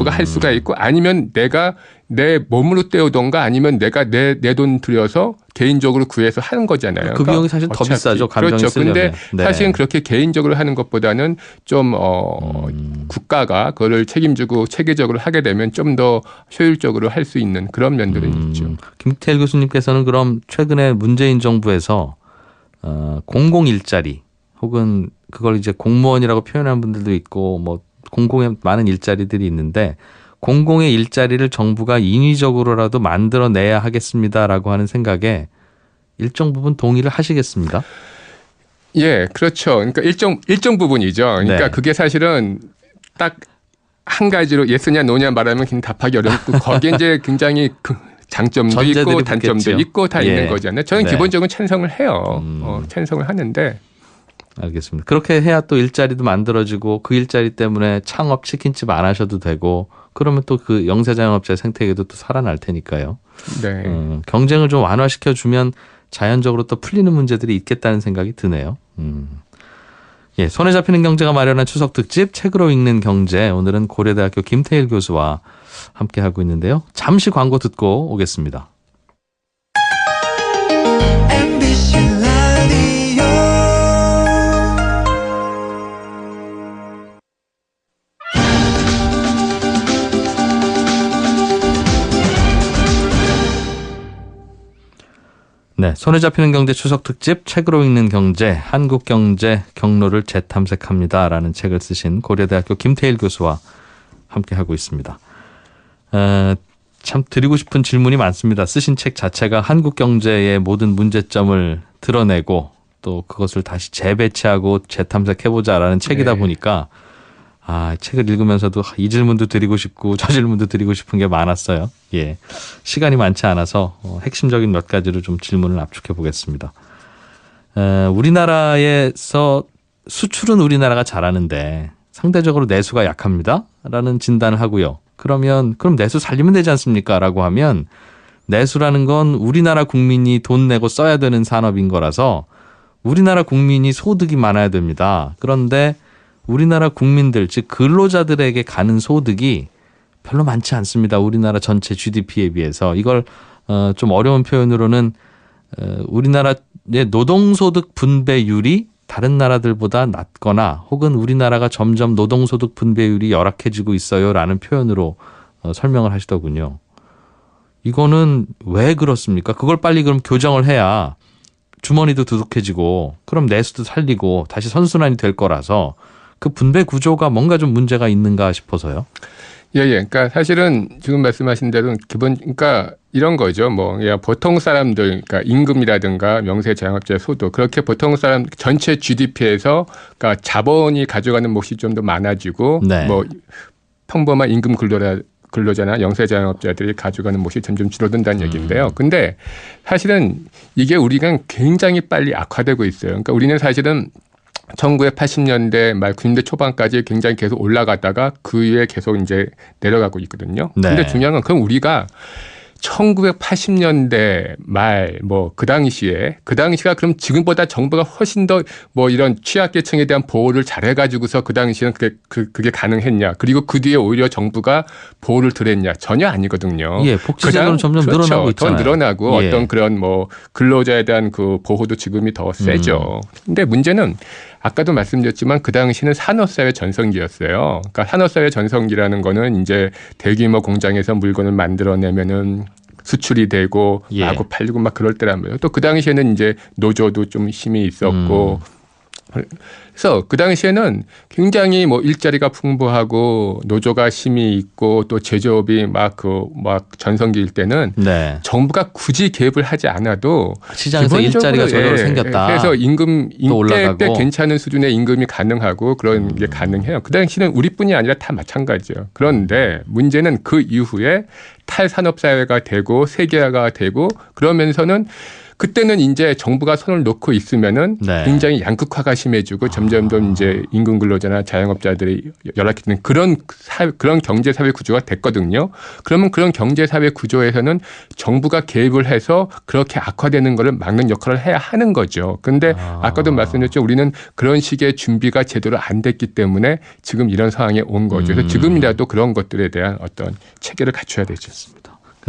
할 수가 있고 아니면 내가 내 몸으로 떼오던가 아니면 내가 내 돈 들여서 개인적으로 구해서 하는 거잖아요. 그 비용이 사실 더 비싸죠. 간병인 그렇죠. 쓰려면. 근데 네. 사실은 그렇게 개인적으로 하는 것보다는 좀 국가가 그거를 책임지고 체계적으로 하게 되면 좀 더 효율적으로 할 수 있는 그런 면들은 있죠. 김태일 교수님께서는 그럼 최근에 문재인 정부에서 공공 일자리 혹은 그걸 이제 공무원이라고 표현하는 분들도 있고 뭐 공공의 많은 일자리들이 있는데 공공의 일자리를 정부가 인위적으로라도 만들어내야 하겠습니다라고 하는 생각에 일정 부분 동의를 하시겠습니까? 예, 그렇죠. 그러니까 일정 부분이죠. 그러니까 네. 그게 사실은 딱 한 가지로 예스냐 노냐 말하면 그냥 답하기 어렵고 거기에 이제 굉장히 장점도 전제들이 있고 단점도 붙겠죠. 있고 다 예. 있는 거잖아요. 저는 네. 기본적으로 찬성을 해요. 찬성을 하는데 알겠습니다. 그렇게 해야 또 일자리도 만들어지고 그 일자리 때문에 창업 치킨집 안 하셔도 되고 그러면 또 그 영세자영업자 생태계도 또 살아날 테니까요. 네. 경쟁을 좀 완화시켜 주면 자연적으로 또 풀리는 문제들이 있겠다는 생각이 드네요. 예, 손에 잡히는 경제가 마련한 추석 특집 책으로 읽는 경제 오늘은 고려대학교 김태일 교수와 함께 하고 있는데요. 잠시 광고 듣고 오겠습니다. MBC 라디오 네, 손에 잡히는 경제 추석 특집 책으로 읽는 경제 한국 경제 경로를 재탐색합니다라는 책을 쓰신 고려대학교 김태일 교수와 함께 하고 있습니다. 참 드리고 싶은 질문이 많습니다. 쓰신 책 자체가 한국 경제의 모든 문제점을 드러내고 또 그것을 다시 재배치하고 재탐색해보자라는 책이다 네. 보니까 책을 읽으면서도 이 질문도 드리고 싶고 저 질문도 드리고 싶은 게 많았어요. 예, 시간이 많지 않아서 핵심적인 몇 가지로 좀 질문을 압축해 보겠습니다. 우리나라에서 수출은 우리나라가 잘하는데 상대적으로 내수가 약합니다라는 진단을 하고요. 그럼 내수 살리면 되지 않습니까? 라고 하면 내수라는 건 우리나라 국민이 돈 내고 써야 되는 산업인 거라서 우리나라 국민이 소득이 많아야 됩니다. 그런데 우리나라 국민들, 즉 근로자들에게 가는 소득이 별로 많지 않습니다. 우리나라 전체 GDP에 비해서. 이걸 좀 어려운 표현으로는 우리나라의 노동소득 분배율이 다른 나라들보다 낮거나 혹은 우리나라가 점점 노동소득 분배율이 열악해지고 있어요라는 표현으로 설명을 하시더군요. 이거는 왜 그렇습니까? 그걸 빨리 그럼 교정을 해야 주머니도 두둑해지고 그럼 내수도 살리고 다시 선순환이 될 거라서 그 분배 구조가 뭔가 좀 문제가 있는가 싶어서요. 예. 그러니까 사실은 지금 말씀하신 대로 그러니까 이런 거죠. 뭐 그냥 보통 사람들, 그러니까 임금이라든가 명세자영업자의 소득 그렇게 보통 사람 전체 GDP에서 그러니까 자본이 가져가는 몫이 좀 더 많아지고 네. 뭐 평범한 임금 근로자나 영세자영업자들이 가져가는 몫이 점점 줄어든다는 얘기인데요. 근데 사실은 이게 우리가 굉장히 빨리 악화되고 있어요. 그러니까 우리는 사실은 1980년대 말 90년대 초반까지 굉장히 계속 올라갔다가 그 위에 계속 이제 내려가고 있거든요. 네. 근데 중요한 건 그럼 우리가 1980년대 말 뭐 그 당시가 그럼 지금보다 정부가 훨씬 더 뭐 이런 취약계층에 대한 보호를 잘해가지고서 그 당시에는 그게 가능했냐? 그리고 그 뒤에 오히려 정부가 보호를 덜 했냐? 전혀 아니거든요. 예, 복지제도는 점점 그렇죠. 늘어나고 있잖아요. 더 늘어나고 예. 어떤 그런 뭐 근로자에 대한 그 보호도 지금이 더 세죠. 근데 문제는 아까도 말씀드렸지만 그 당시는 산업사회 전성기였어요. 그러니까 산업사회 전성기라는 거는 이제 대규모 공장에서 물건을 만들어내면은 수출이 되고 예. 마구 팔리고 막 그럴 때란 말이에요. 또 그 당시에는 이제 노조도 좀 힘이 있었고 그래서 그 당시에는 굉장히 뭐 일자리가 풍부하고 노조가 힘이 있고 또 제조업이 막 전성기일 때는 네. 정부가 굳이 개입을 하지 않아도 시장에서 일자리가 저절로 생겼다. 그래서 또 올라가고. 꽤 괜찮은 수준의 임금이 가능하고 그런 게 가능해요. 그 당시는 우리뿐이 아니라 다 마찬가지예요. 그런데 문제는 그 이후에 탈산업 사회가 되고 세계화가 되고 그러면서는 그때는 이제 정부가 손을 놓고 있으면은 네. 굉장히 양극화가 심해지고 점점점 이제 임금 근로자나 자영업자들이 열악해지는 그런 경제 사회 구조가 됐거든요. 그러면 그런 경제 사회 구조에서는 정부가 개입을 해서 그렇게 악화되는 거를 막는 역할을 해야 하는 거죠. 그런데 아까도 말씀드렸죠. 우리는 그런 식의 준비가 제대로 안 됐기 때문에 지금 이런 상황에 온 거죠. 그래서 지금이라도 그런 것들에 대한 어떤 체계를 갖춰야 되죠.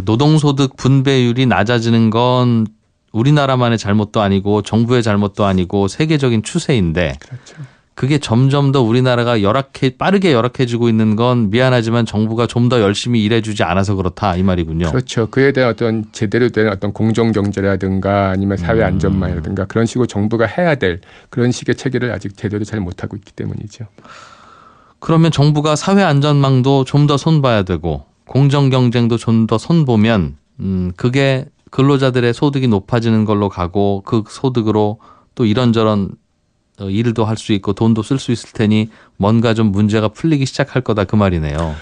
노동소득 분배율이 낮아지는 건 우리나라만의 잘못도 아니고 정부의 잘못도 아니고 세계적인 추세인데 그렇죠. 그게 점점 더 우리나라가 빠르게 열악해지고 있는 건 미안하지만 정부가 좀 더 열심히 일해주지 않아서 그렇다 이 말이군요. 그렇죠. 그에 대한 어떤 제대로 된 어떤 공정경제라든가 아니면 사회 안전망이라든가 그런 식으로 정부가 해야 될 그런 식의 체계를 아직 제대로 잘 못하고 있기 때문이죠. 그러면 정부가 사회 안전망도 좀 더 손봐야 되고 공정 경쟁도 좀 더 손보면 그게 근로자들의 소득이 높아지는 걸로 가고 그 소득으로 또 이런저런 일도 할 수 있고 돈도 쓸 수 있을 테니 뭔가 좀 문제가 풀리기 시작할 거다 그 말이네요.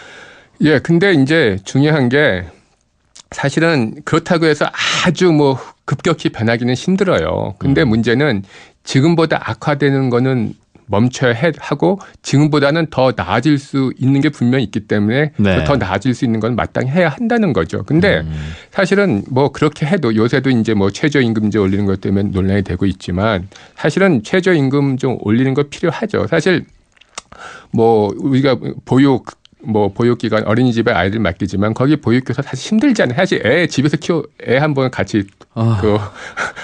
예, 근데 이제 중요한 게 사실은 그렇다고 해서 아주 뭐 급격히 변하기는 힘들어요. 근데 문제는 지금보다 악화되는 거는 멈춰야 하고 지금보다는 더 나아질 수 있는 게 분명히 있기 때문에 네. 더 나아질 수 있는 건 마땅히 해야 한다는 거죠. 근데 사실은 뭐 그렇게 해도 요새도 이제 뭐 최저임금제 올리는 것 때문에 논란이 되고 있지만 사실은 최저임금 좀 올리는 거 필요하죠. 사실 뭐 우리가 보육기관 어린이집에 아이들 맡기지만 거기 보육교사 사실 힘들잖아요. 사실 애 집에서 애 한 번 같이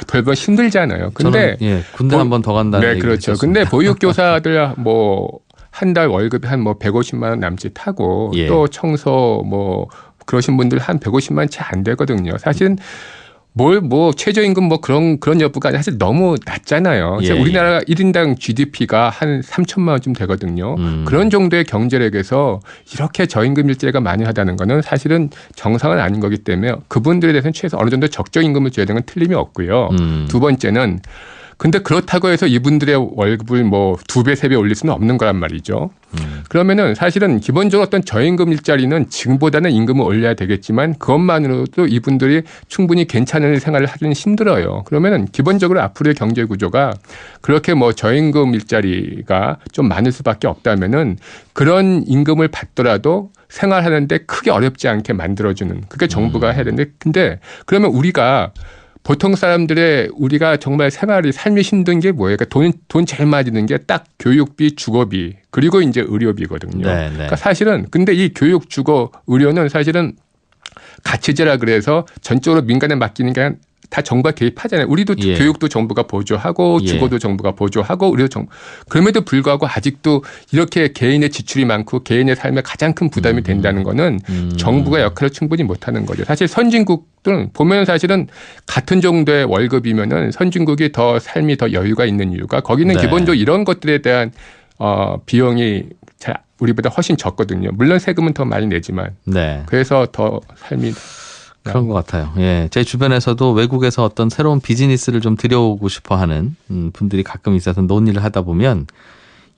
돌보면 힘들잖아요. 근데 저는 군대 한 번 더 간다는 네, 그렇죠. 근데 보육교사들 뭐 한 달 월급이 한 뭐 150만 원 남짓 하고 예. 또 청소 뭐 그러신 분들 한 150만 원 채 안 되거든요. 사실은 최저임금 뭐 그런 여부가 사실 너무 낮잖아요. 예, 우리나라 1인당 GDP가 한 3천만 원쯤 되거든요. 그런 정도의 경제력에서 이렇게 저임금 일제가 많이 하다는 거는 사실은 정상은 아닌 거기 때문에 그분들에 대해서는 최소 어느 정도 적정임금을 줘야 되는 건 틀림이 없고요. 두 번째는 근데 그렇다고 해서 이분들의 월급을 뭐 2배, 3배 올릴 수는 없는 거란 말이죠. 그러면은 사실은 기본적으로 어떤 저임금 일자리는 지금보다는 임금을 올려야 되겠지만 그것만으로도 이분들이 충분히 괜찮은 생활을 하기는 힘들어요. 그러면은 기본적으로 앞으로의 경제 구조가 그렇게 뭐 저임금 일자리가 좀 많을 수밖에 없다면은 그런 임금을 받더라도 생활하는데 크게 어렵지 않게 만들어주는 그게 정부가 해야 되는데 근데 그러면 보통 사람들의 우리가 정말 삶이 힘든 게 뭐예요? 그러니까 돈 제일 많이 드는 게 딱 교육비, 주거비, 그리고 이제 의료비거든요. 네. 그러니까 사실은 근데 이 교육, 주거, 의료는 사실은 가치제라 그래서 전적으로 민간에 맡기는 게 다 정부가 개입하잖아요. 우리도 예. 교육도 정부가 보조하고 예. 주거도 정부가 보조하고 의료도 그럼에도 불구하고 아직도 이렇게 개인의 지출이 많고 개인의 삶에 가장 큰 부담이 된다는 거는 정부가 역할을 충분히 못하는 거죠. 사실 선진국들은 보면 사실은 같은 정도의 월급이면은 선진국이 삶이 더 여유가 있는 이유가 거기는 네. 기본적으로 이런 것들에 대한 비용이 우리보다 훨씬 적거든요. 물론 세금은 더 많이 내지만 네. 그래서 더 삶이 그런 것 같아요. 예, 제 주변에서도 외국에서 어떤 새로운 비즈니스를 좀 들여오고 싶어하는 분들이 가끔 있어서 논의를 하다 보면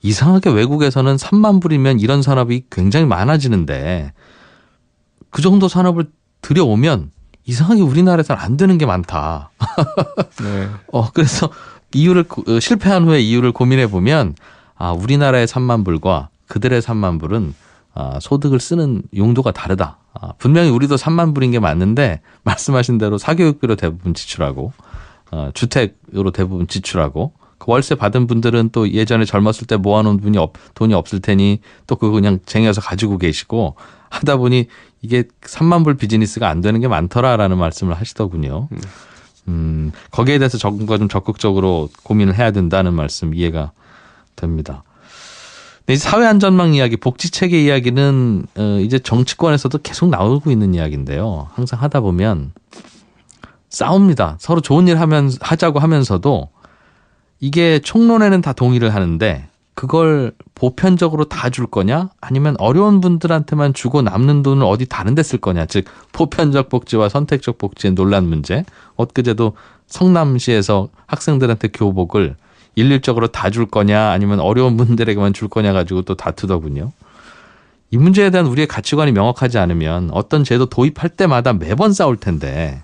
이상하게 외국에서는 3만 불이면 이런 산업이 굉장히 많아지는데 그 정도 산업을 들여오면 이상하게 우리나라에서는 안 되는 게 많다. 네. 그래서 실패한 후에 이유를 고민해 보면 우리나라의 3만 불과 그들의 3만 불은 소득을 쓰는 용도가 다르다. 분명히 우리도 3만 불인 게 맞는데 말씀하신 대로 사교육비로 대부분 지출하고 주택으로 대부분 지출하고 그 월세 받은 분들은 또 예전에 젊었을 때 모아놓은 돈이 없을 테니 또 그거 그냥 쟁여서 가지고 계시고 하다 보니 이게 3만 불 비즈니스가 안 되는 게 많더라라는 말씀을 하시더군요. 거기에 대해서 정부가 좀 적극적으로 고민을 해야 된다는 말씀 이해가 됩니다. 사회안전망 이야기, 복지체계 이야기는 이제 정치권에서도 계속 나오고 있는 이야기인데요. 항상 하다 보면 싸웁니다. 서로 좋은 일 하자고 하면서도 이게 총론에는 다 동의를 하는데 그걸 보편적으로 다 줄 거냐 아니면 어려운 분들한테만 주고 남는 돈을 어디 다른 데 쓸 거냐. 즉 보편적 복지와 선택적 복지의 논란 문제. 엊그제도 성남시에서 학생들한테 교복을 일률적으로 다 줄 거냐 아니면 어려운 분들에게만 줄 거냐 가지고 또 다투더군요. 이 문제에 대한 우리의 가치관이 명확하지 않으면 어떤 제도 도입할 때마다 매번 싸울 텐데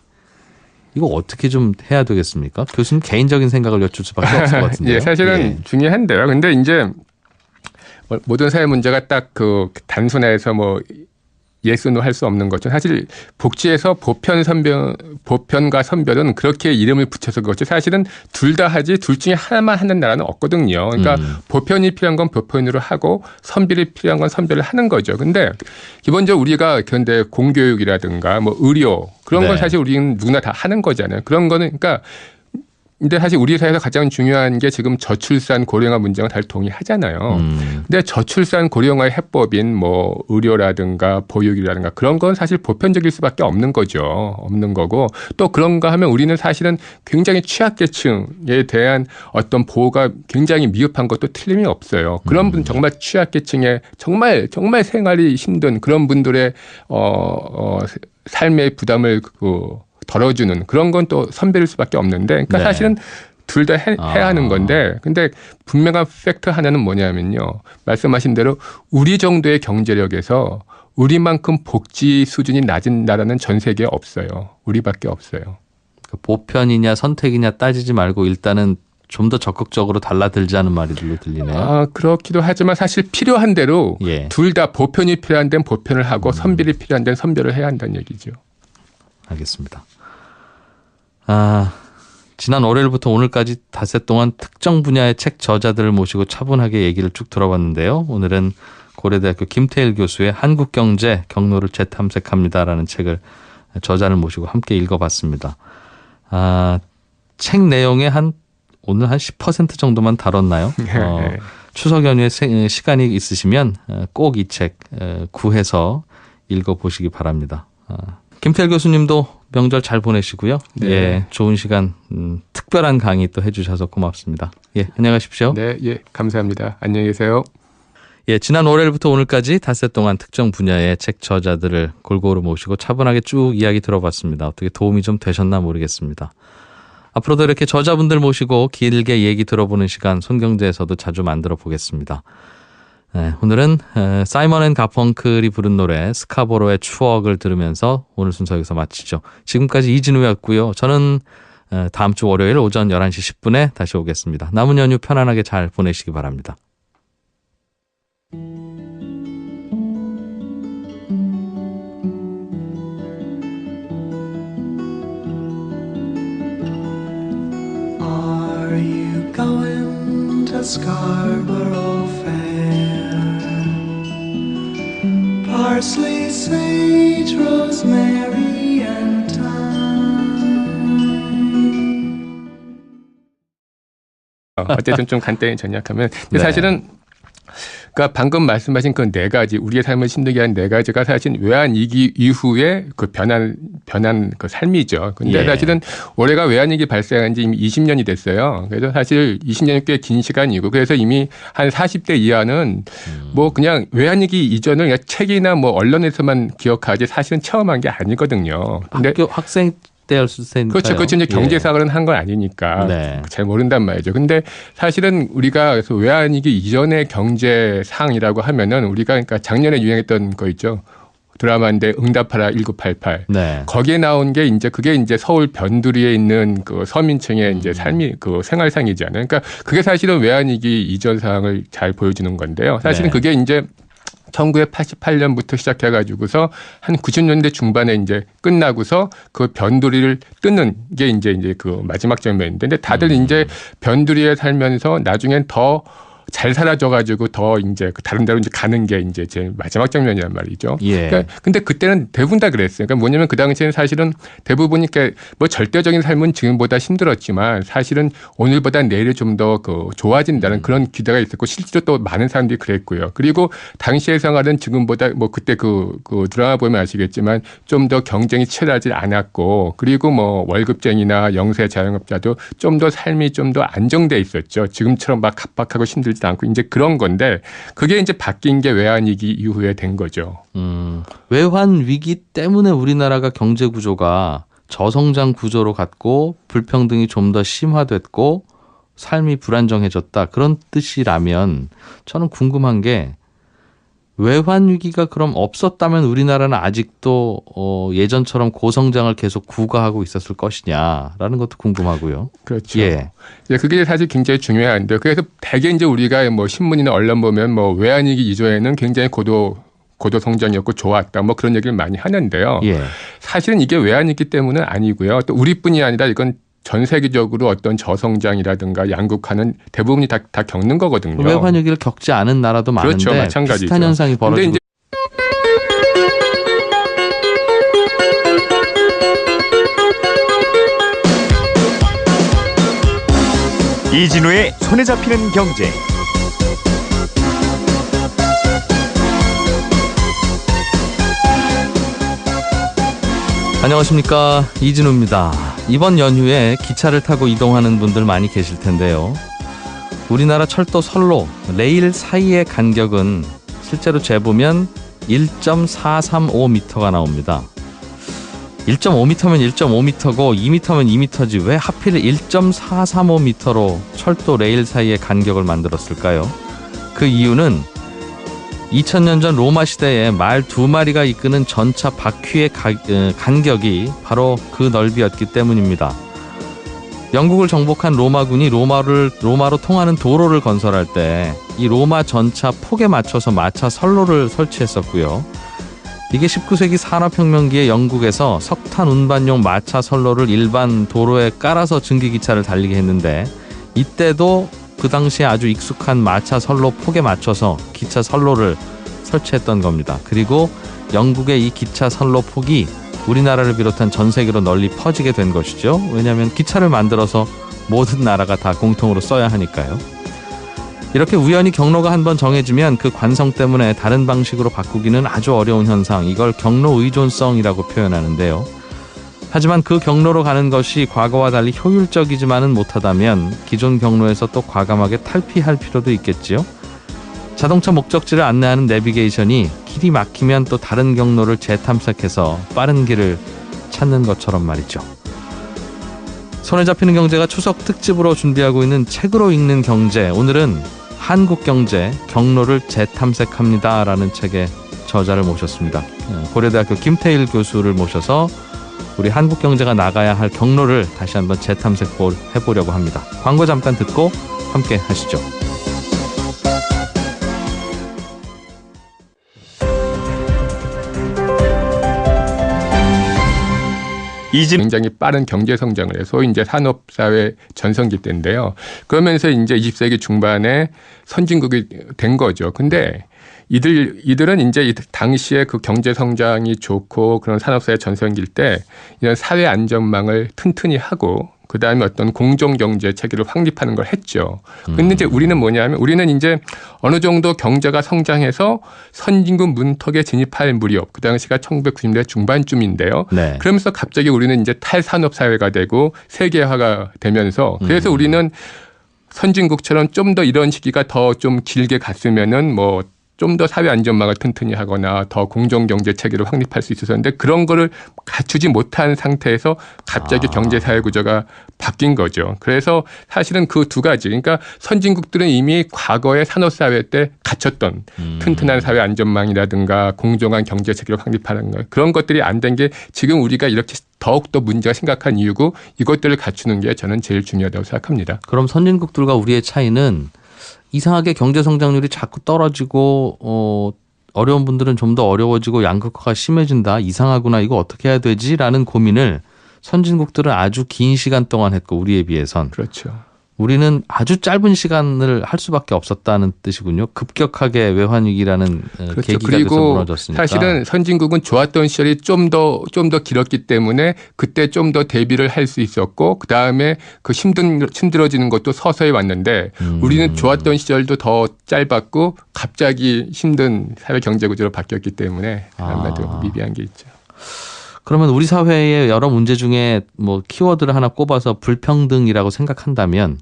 이거 어떻게 좀 해야 되겠습니까? 교수님 개인적인 생각을 여쭐 수밖에 없을 것 같은데요. 예, 사실은 예. 중요한데요. 근데 이제 모든 사회 문제가 딱 그 단순해서 뭐 예스 노 할 수 없는 거죠. 사실 복지에서 보편과 선별은 그렇게 이름을 붙여서 그렇죠. 사실은 둘 다 하지 둘 중에 하나만 하는 나라는 없거든요. 그러니까 보편이 필요한 건 보편으로 하고 선별이 필요한 건 선별을 하는 거죠. 근데 기본적으로 우리가 그런데 공교육이라든가 뭐 의료 그런 건 네. 사실 우리는 누구나 다 하는 거잖아요. 그런 거는 그러니까 근데 사실 우리 사회에서 가장 중요한 게 지금 저출산 고령화 문제와 다들 동의하잖아요. 근데 저출산 고령화의 해법인 뭐 의료라든가 보육이라든가 그런 건 사실 보편적일 수밖에 없는 거죠. 없는 거고 또 그런가 하면 우리는 사실은 굉장히 취약계층에 대한 어떤 보호가 굉장히 미흡한 것도 틀림이 없어요. 그런 분 정말 취약계층에 정말 생활이 힘든 그런 분들의 삶의 부담을 덜어주는 그런 건 또 선별일 수밖에 없는데 그러니까 네. 사실은 둘 다 해야 하는 건데 근데 분명한 팩트 하나는 뭐냐면요. 말씀하신 대로 우리 정도의 경제력에서 우리만큼 복지 수준이 낮은 나라는 전 세계에 없어요. 우리밖에 없어요. 보편이냐 선택이냐 따지지 말고 일단은 좀 더 적극적으로 달라들자는 말들로 들리네요. 그렇기도 하지만 사실 필요한 대로 예. 둘 다 보편이 필요한 데는 보편을 하고 선별이 필요한 데는 선별을 해야 한다는 얘기죠. 알겠습니다. 지난 월요일부터 오늘까지 닷새 동안 특정 분야의 책 저자들을 모시고 차분하게 얘기를 쭉 들어봤는데요. 오늘은 고려대학교 김태일 교수의 한국경제 경로를 재탐색합니다라는 책을 저자를 모시고 함께 읽어봤습니다. 책 내용의 오늘 한 10% 정도만 다뤘나요? 추석 연휴에 시간이 있으시면 꼭 이 책 구해서 읽어보시기 바랍니다. 김태일 교수님도 명절 잘 보내시고요. 네. 예, 좋은 시간, 특별한 강의 또 해주셔서 고맙습니다. 예, 안녕하십시오. 네, 예, 감사합니다. 안녕히 계세요. 예, 지난 월요일부터 오늘까지 닷새 동안 특정 분야의 책 저자들을 골고루 모시고 차분하게 쭉 이야기 들어봤습니다. 어떻게 도움이 좀 되셨나 모르겠습니다. 앞으로도 이렇게 저자분들 모시고 길게 얘기 들어보는 시간 손경제에서도 자주 만들어 보겠습니다. 네, 오늘은 사이먼 앤 가펑클이 부른 노래 스카보로의 추억을 들으면서 오늘 순서 여기서 마치죠. 지금까지 이진우였고요. 저는 다음 주 월요일 오전 11시 10분에 다시 오겠습니다. 남은 연휴 편안하게 잘 보내시기 바랍니다. Are you going to Scarborough Fair? Parsley, sage, rosemary, and thyme. 어쨌든 좀 간단히 전략하면 근데 네. 사실은 그러니까 방금 말씀하신 그 네 가지 우리의 삶을 힘들게 한 네 가지가 사실 외환위기 이후에 그 변한 그 삶이죠. 근데 예. 사실은 올해가 외환위기 발생한 지 이미 20년이 됐어요. 그래서 사실 20년이 꽤 긴 시간이고 그래서 이미 한 40대 이하는 뭐 그냥 외환위기 이전을 그냥 책이나 뭐 언론에서만 기억하지 사실은 체험한 게 아니거든요. 근데 학교 학생 때였을 테니까요. 그렇죠. 이제 예. 경제사학을 한 건 아니니까 네. 잘 모른단 말이죠. 근데 사실은 우리가 그래서 외환위기 이전의 경제상이라고 하면은 우리가 그러니까 작년에 유행했던 거 있죠. 드라마인데 응답하라 1988. 네. 거기에 나온 게 이제 그게 이제 서울 변두리에 있는 그 서민층의 이제 삶이 그 생활상이잖아요. 그러니까 그게 사실은 외환위기 이전 상황을 잘 보여주는 건데요. 사실은 네. 그게 이제 1988년부터 시작해가지고서 한 90년대 중반에 이제 끝나고서 그 변두리를 뜨는 게 이제 그 마지막 장면인데, 근데 다들 이제 변두리에 살면서 나중엔 더 잘 살아져가지고 더 이제 다른 데로 이제 가는 게 이제 제 마지막 장면이란 말이죠. 예. 그러니까 근데 그때는 대부분 다 그랬어요. 그러니까 뭐냐면 그 당시에는 사실은 대부분이 뭐 절대적인 삶은 지금보다 힘들었지만 사실은 오늘보다 내일이 좀 더 그 좋아진다는 그런 기대가 있었고 실제로 또 많은 사람들이 그랬고요. 그리고 당시의 생활은 지금보다 뭐 그때 그 드라마 보면 아시겠지만 좀 더 경쟁이 치열하지 않았고 그리고 뭐 월급쟁이나 영세 자영업자도 좀 더 삶이 좀 더 안정돼 있었죠. 지금처럼 막 각박하고 힘들지 않고 이제 그런 건데 그게 이제 바뀐 게 외환위기 이후에 된 거죠. 외환 위기 때문에 우리나라가 경제 구조가 저성장 구조로 갔고 불평등이 좀 더 심화됐고 삶이 불안정해졌다. 그런 뜻이라면 저는 궁금한 게 외환 위기가 그럼 없었다면 우리나라는 아직도 예전처럼 고성장을 계속 구가하고 있었을 것이냐라는 것도 궁금하고요. 그렇죠. 예. 예, 그게 사실 굉장히 중요한데 그래서 대개 이제 우리가 뭐 신문이나 언론 보면 뭐 외환위기 이전에는 굉장히 고도 성장이었고 좋았다 뭐 그런 얘기를 많이 하는데요. 예. 사실은 이게 외환위기 때문은 아니고요. 또 우리뿐이 아니라 이건 전 세계적으로 어떤 저성장이라든가 양극화는 대부분이 다 겪는 거거든요. 외환 위기를 겪지 않은 나라도 많은데 그렇죠. 마찬가지죠. 비슷한 현상이 벌어지고 근데 이진우의 손에 잡히는 경제. 안녕하십니까, 이진우입니다. 이번 연휴에 기차를 타고 이동하는 분들 많이 계실 텐데요. 우리나라 철도 선로, 레일 사이의 간격은 실제로 재보면 1.435m가 나옵니다. 1.5m면 1.5m고 2m면 2m지 왜 하필 1.435m로 철도 레일 사이의 간격을 만들었을까요? 그 이유는 2000년 전 로마 시대에 말 2마리가 이끄는 전차 바퀴의 간격이 바로 그 넓이였기 때문입니다. 영국을 정복한 로마군이 로마로 통하는 도로를 건설할 때 이 로마 전차 폭에 맞춰서 마차 선로를 설치했었고요. 이게 19세기 산업혁명기에 영국에서 석탄 운반용 마차 선로를 일반 도로에 깔아서 증기기차를 달리게 했는데 이때도 그 당시에 아주 익숙한 마차 선로 폭에 맞춰서 기차 선로를 설치했던 겁니다. 그리고 영국의 이 기차 선로 폭이 우리나라를 비롯한 전 세계로 널리 퍼지게 된 것이죠. 왜냐하면 기차를 만들어서 모든 나라가 다 공통으로 써야 하니까요. 이렇게 우연히 경로가 한번 정해지면 그 관성 때문에 다른 방식으로 바꾸기는 아주 어려운 현상, 이걸 경로 의존성이라고 표현하는데요. 하지만 그 경로로 가는 것이 과거와 달리 효율적이지만은 못하다면 기존 경로에서 또 과감하게 탈피할 필요도 있겠지요. 자동차 목적지를 안내하는 내비게이션이 길이 막히면 또 다른 경로를 재탐색해서 빠른 길을 찾는 것처럼 말이죠. 손에 잡히는 경제가 추석 특집으로 준비하고 있는 책으로 읽는 경제, 오늘은 한국경제 경로를 재탐색합니다라는 책의 저자를 모셨습니다. 고려대학교 김태일 교수를 모셔서 우리 한국경제가 나가야 할 경로를 다시 한번 재탐색해보려고 합니다. 광고 잠깐 듣고 함께 하시죠. 굉장히 빠른 경제 성장을 해서 이제 산업사회 전성기 때인데요. 그러면서 이제 20세기 중반에 선진국이 된 거죠. 근데 이들은 이제 당시에 그 경제 성장이 좋고 그런 산업사회 전성기일 때 이런 사회 안전망을 튼튼히 하고 그다음에 어떤 공정경제 체계를 확립하는 걸 했죠. 근데 이제 우리는 뭐냐면 우리는 이제 어느 정도 경제가 성장해서 선진국 문턱에 진입할 무렵, 그 당시가 1990년대 중반쯤인데요. 네. 그러면서 갑자기 우리는 이제 탈산업 사회가 되고 세계화가 되면서 그래서 우리는 선진국처럼 좀 더 이런 시기가 더 좀 길게 갔으면은 뭐 좀 더 사회 안전망을 튼튼히 하거나 더 공정경제 체계를 확립할 수 있었는데 그런 거를 갖추지 못한 상태에서 갑자기 경제사회 구조가 바뀐 거죠. 그래서 사실은 그 두 가지, 그러니까 선진국들은 이미 과거의 산업사회 때 갖췄던 튼튼한 사회 안전망이라든가 공정한 경제 체계를 확립하는 것, 그런 것들이 안 된 게 지금 우리가 이렇게 더욱더 문제가 심각한 이유고 이것들을 갖추는 게 저는 제일 중요하다고 생각합니다. 그럼 선진국들과 우리의 차이는 이상하게 경제 성장률이 자꾸 떨어지고 어려운 분들은 좀 더 어려워지고 양극화가 심해진다. 이상하구나. 이거 어떻게 해야 되지라는 고민을 선진국들은 아주 긴 시간 동안 했고 우리에 비해선. 그렇죠. 우리는 아주 짧은 시간을 할 수밖에 없었다는 뜻이군요. 급격하게 외환위기라는 그렇죠. 계기가 돼서 그리고 무너졌으니까. 사실은 선진국은 좋았던 시절이 좀 더 길었기 때문에 그때 좀 더 대비를 할 수 있었고 그다음에 그 힘들어지는 것도 서서히 왔는데 우리는 좋았던 시절도 더 짧았고 갑자기 힘든 사회 경제 구조로 바뀌었기 때문에 아마도 미비한 게 있죠. 그러면 우리 사회의 여러 문제 중에 뭐 키워드를 하나 꼽아서 불평등이라고 생각한다면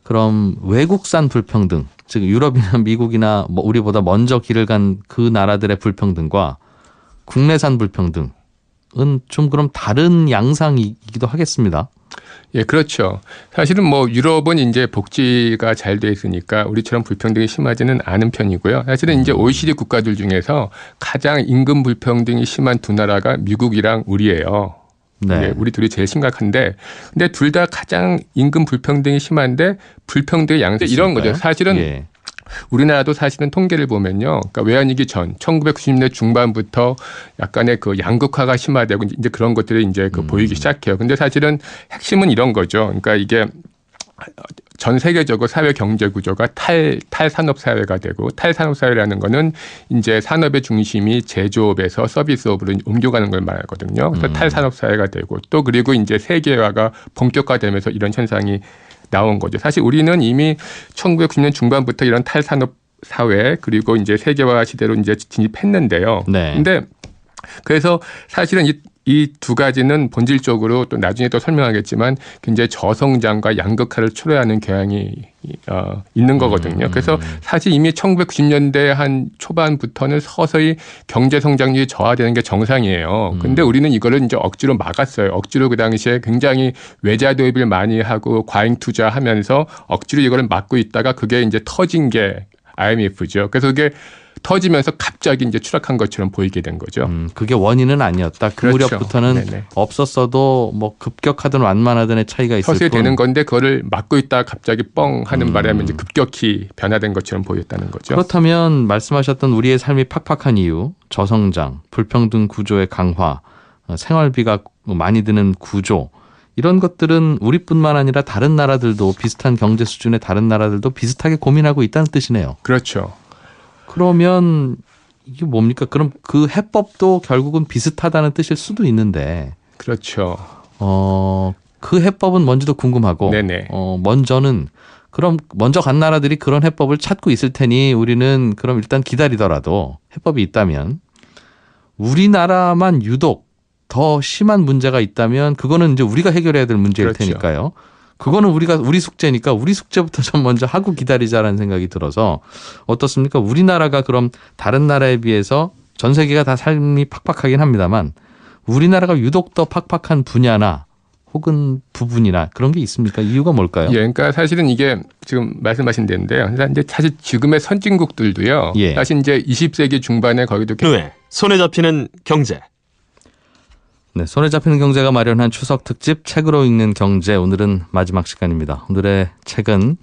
그럼 외국산 불평등, 즉 유럽이나 미국이나 뭐 우리보다 먼저 길을 간 그 나라들의 불평등과 국내산 불평등은 좀 그럼 다른 양상이기도 하겠습니다. 예, 그렇죠. 사실은 뭐 유럽은 이제 복지가 잘 돼 있으니까 우리처럼 불평등이 심하지는 않은 편이고요. 사실은 이제 OECD 국가들 중에서 가장 임금 불평등이 심한 두 나라가 미국이랑 우리예요. 네. 예, 우리 둘이 제일 심각한데, 근데 둘 다 가장 임금 불평등이 심한데 불평등의 양세 이런 거죠. 사실은 예. 우리나라도 사실은 통계를 보면요. 그러니까 외환위기 전 1990년대 중반부터 약간의 그 양극화가 심화되고 이제 그런 것들이 이제 그 보이기 시작해요. 근데 사실은 핵심은 이런 거죠. 그러니까 이게 전 세계적으로 사회 경제 구조가 탈산업 사회가 되고, 탈산업 사회라는 거는 이제 산업의 중심이 제조업에서 서비스업으로 옮겨가는 걸 말하거든요. 그래서 탈산업 사회가 되고, 또 그리고 이제 세계화가 본격화되면서 이런 현상이 나온 거죠. 사실 우리는 이미 1990년 중반부터 이런 탈산업 사회 그리고 이제 세계화 시대로 이제 진입했는데요. 네. 근데 그래서 사실은 이 두 가지는 본질적으로 또 나중에 또 설명하겠지만 굉장히 저성장과 양극화를 초래하는 경향이 있는 거거든요. 그래서 사실 이미 1990년대 한 초반부터는 서서히 경제 성장률이 저하되는 게 정상이에요. 근데 우리는 이거를 이제 억지로 막았어요. 억지로 그 당시에 굉장히 외자 도입을 많이 하고 과잉 투자하면서 억지로 이거를 막고 있다가 그게 이제 터진 게 IMF죠. 그래서 그게 터지면서 갑자기 이제 추락한 것처럼 보이게 된 거죠. 그게 원인은 아니었다. 그 그렇죠. 무렵부터는 네네. 없었어도 뭐 급격하든 완만하든의 차이가 있을 서서히 뿐. 되는 건데 그거를 막고 있다가 갑자기 뻥 하는 바람에 이제 급격히 변화된 것처럼 보였다는 거죠. 그렇다면 말씀하셨던 우리의 삶이 팍팍한 이유, 저성장, 불평등 구조의 강화, 생활비가 많이 드는 구조, 이런 것들은 우리뿐만 아니라 다른 나라들도 비슷한 경제 수준의 다른 나라들도 비슷하게 고민하고 있다는 뜻이네요. 그렇죠. 그러면 이게 뭡니까? 그럼 그 해법도 결국은 비슷하다는 뜻일 수도 있는데, 그렇죠. 그 해법은 뭔지도 궁금하고, 네네. 먼저는 그럼 먼저 간 나라들이 그런 해법을 찾고 있을 테니 우리는 그럼 일단 기다리더라도 해법이 있다면, 우리나라만 유독 더 심한 문제가 있다면 그거는 이제 우리가 해결해야 될 문제일 그렇죠. 테니까요. 그거는 우리 숙제니까 우리 숙제부터 좀 먼저 하고 기다리자라는 생각이 들어서 어떻습니까? 우리나라가 그럼 다른 나라에 비해서 전 세계가 다 삶이 팍팍하긴 합니다만 우리나라가 유독 더 팍팍한 분야나 혹은 부분이나 그런 게 있습니까? 이유가 뭘까요? 예, 그러니까 사실은 이게 지금 말씀하신 데인데요. 이제 사실 지금의 선진국들도요. 예. 사실 이제 20세기 중반에 거기도 후에 손에 잡히는 경제. 네, 손에 잡히는 경제가 마련한 추석 특집 책으로 읽는 경제, 오늘은 마지막 시간입니다. 오늘의 책은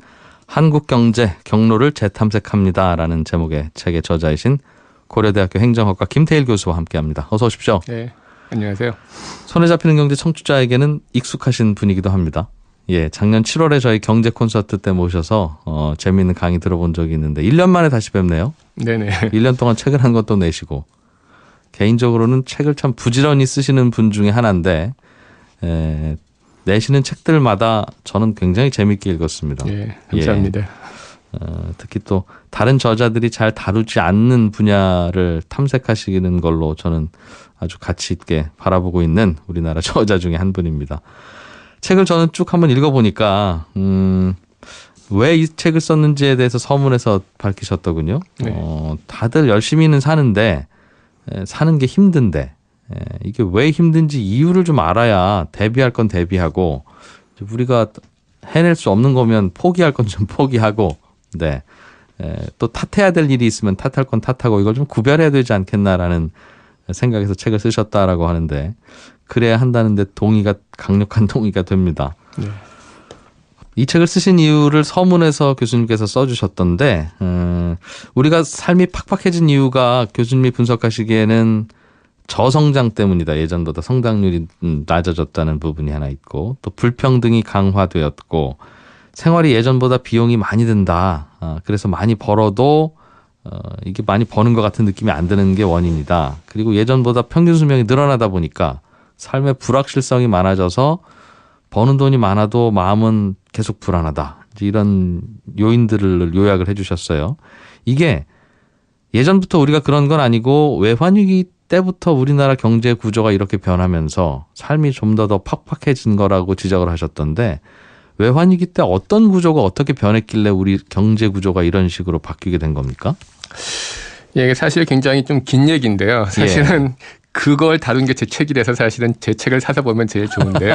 한국 경제 경로를 재탐색합니다라는 제목의 책의 저자이신 고려대학교 행정학과 김태일 교수와 함께합니다. 어서 오십시오. 네, 안녕하세요. 손에 잡히는 경제 청취자에게는 익숙하신 분이기도 합니다. 예, 작년 7월에 저희 경제 콘서트 때 모셔서 재미있는 강의 들어본 적이 있는데 1년 만에 다시 뵙네요. 네네. 1년 동안 책을 한 것도 내시고 개인적으로는 책을 참 부지런히 쓰시는 분 중에 하나인데 내시는 책들마다 저는 굉장히 재미있게 읽었습니다. 예, 감사합니다. 예. 특히 또 다른 저자들이 잘 다루지 않는 분야를 탐색하시는 걸로 저는 아주 가치 있게 바라보고 있는 우리나라 저자 중에 한 분입니다. 책을 저는 쭉 한번 읽어보니까 왜 이 책을 썼는지에 대해서 서문에서 밝히셨더군요. 네. 다들 열심히는 사는데 사는 게 힘든데 이게 왜 힘든지 이유를 좀 알아야 대비할 건 대비하고 우리가 해낼 수 없는 거면 포기할 건 좀 포기하고 네. 또 탓해야 될 일이 있으면 탓할 건 탓하고 이걸 좀 구별해야 되지 않겠나라는 생각에서 책을 쓰셨다라고 하는데 그래야 한다는데 강력한 동의가 됩니다. 네. 이 책을 쓰신 이유를 서문에서 교수님께서 써주셨던데 우리가 삶이 팍팍해진 이유가 교수님이 분석하시기에는 저성장 때문이다. 예전보다 성장률이 낮아졌다는 부분이 하나 있고 또 불평등이 강화되었고 생활이 예전보다 비용이 많이 든다. 그래서 많이 벌어도 이게 많이 버는 것 같은 느낌이 안 드는 게 원인이다. 그리고 예전보다 평균 수명이 늘어나다 보니까 삶의 불확실성이 많아져서 버는 돈이 많아도 마음은 계속 불안하다. 이런 요인들을 요약을 해 주셨어요. 이게 예전부터 우리가 그런 건 아니고 외환위기 때부터 우리나라 경제 구조가 이렇게 변하면서 삶이 좀 더 팍팍해진 거라고 지적을 하셨던데 외환위기 때 어떤 구조가 어떻게 변했길래 우리 경제 구조가 이런 식으로 바뀌게 된 겁니까? 예, 사실 굉장히 좀 긴 얘기인데요. 사실은 그걸 다룬 게 제 책이라서 사실은 제 책을 사서 보면 제일 좋은데요.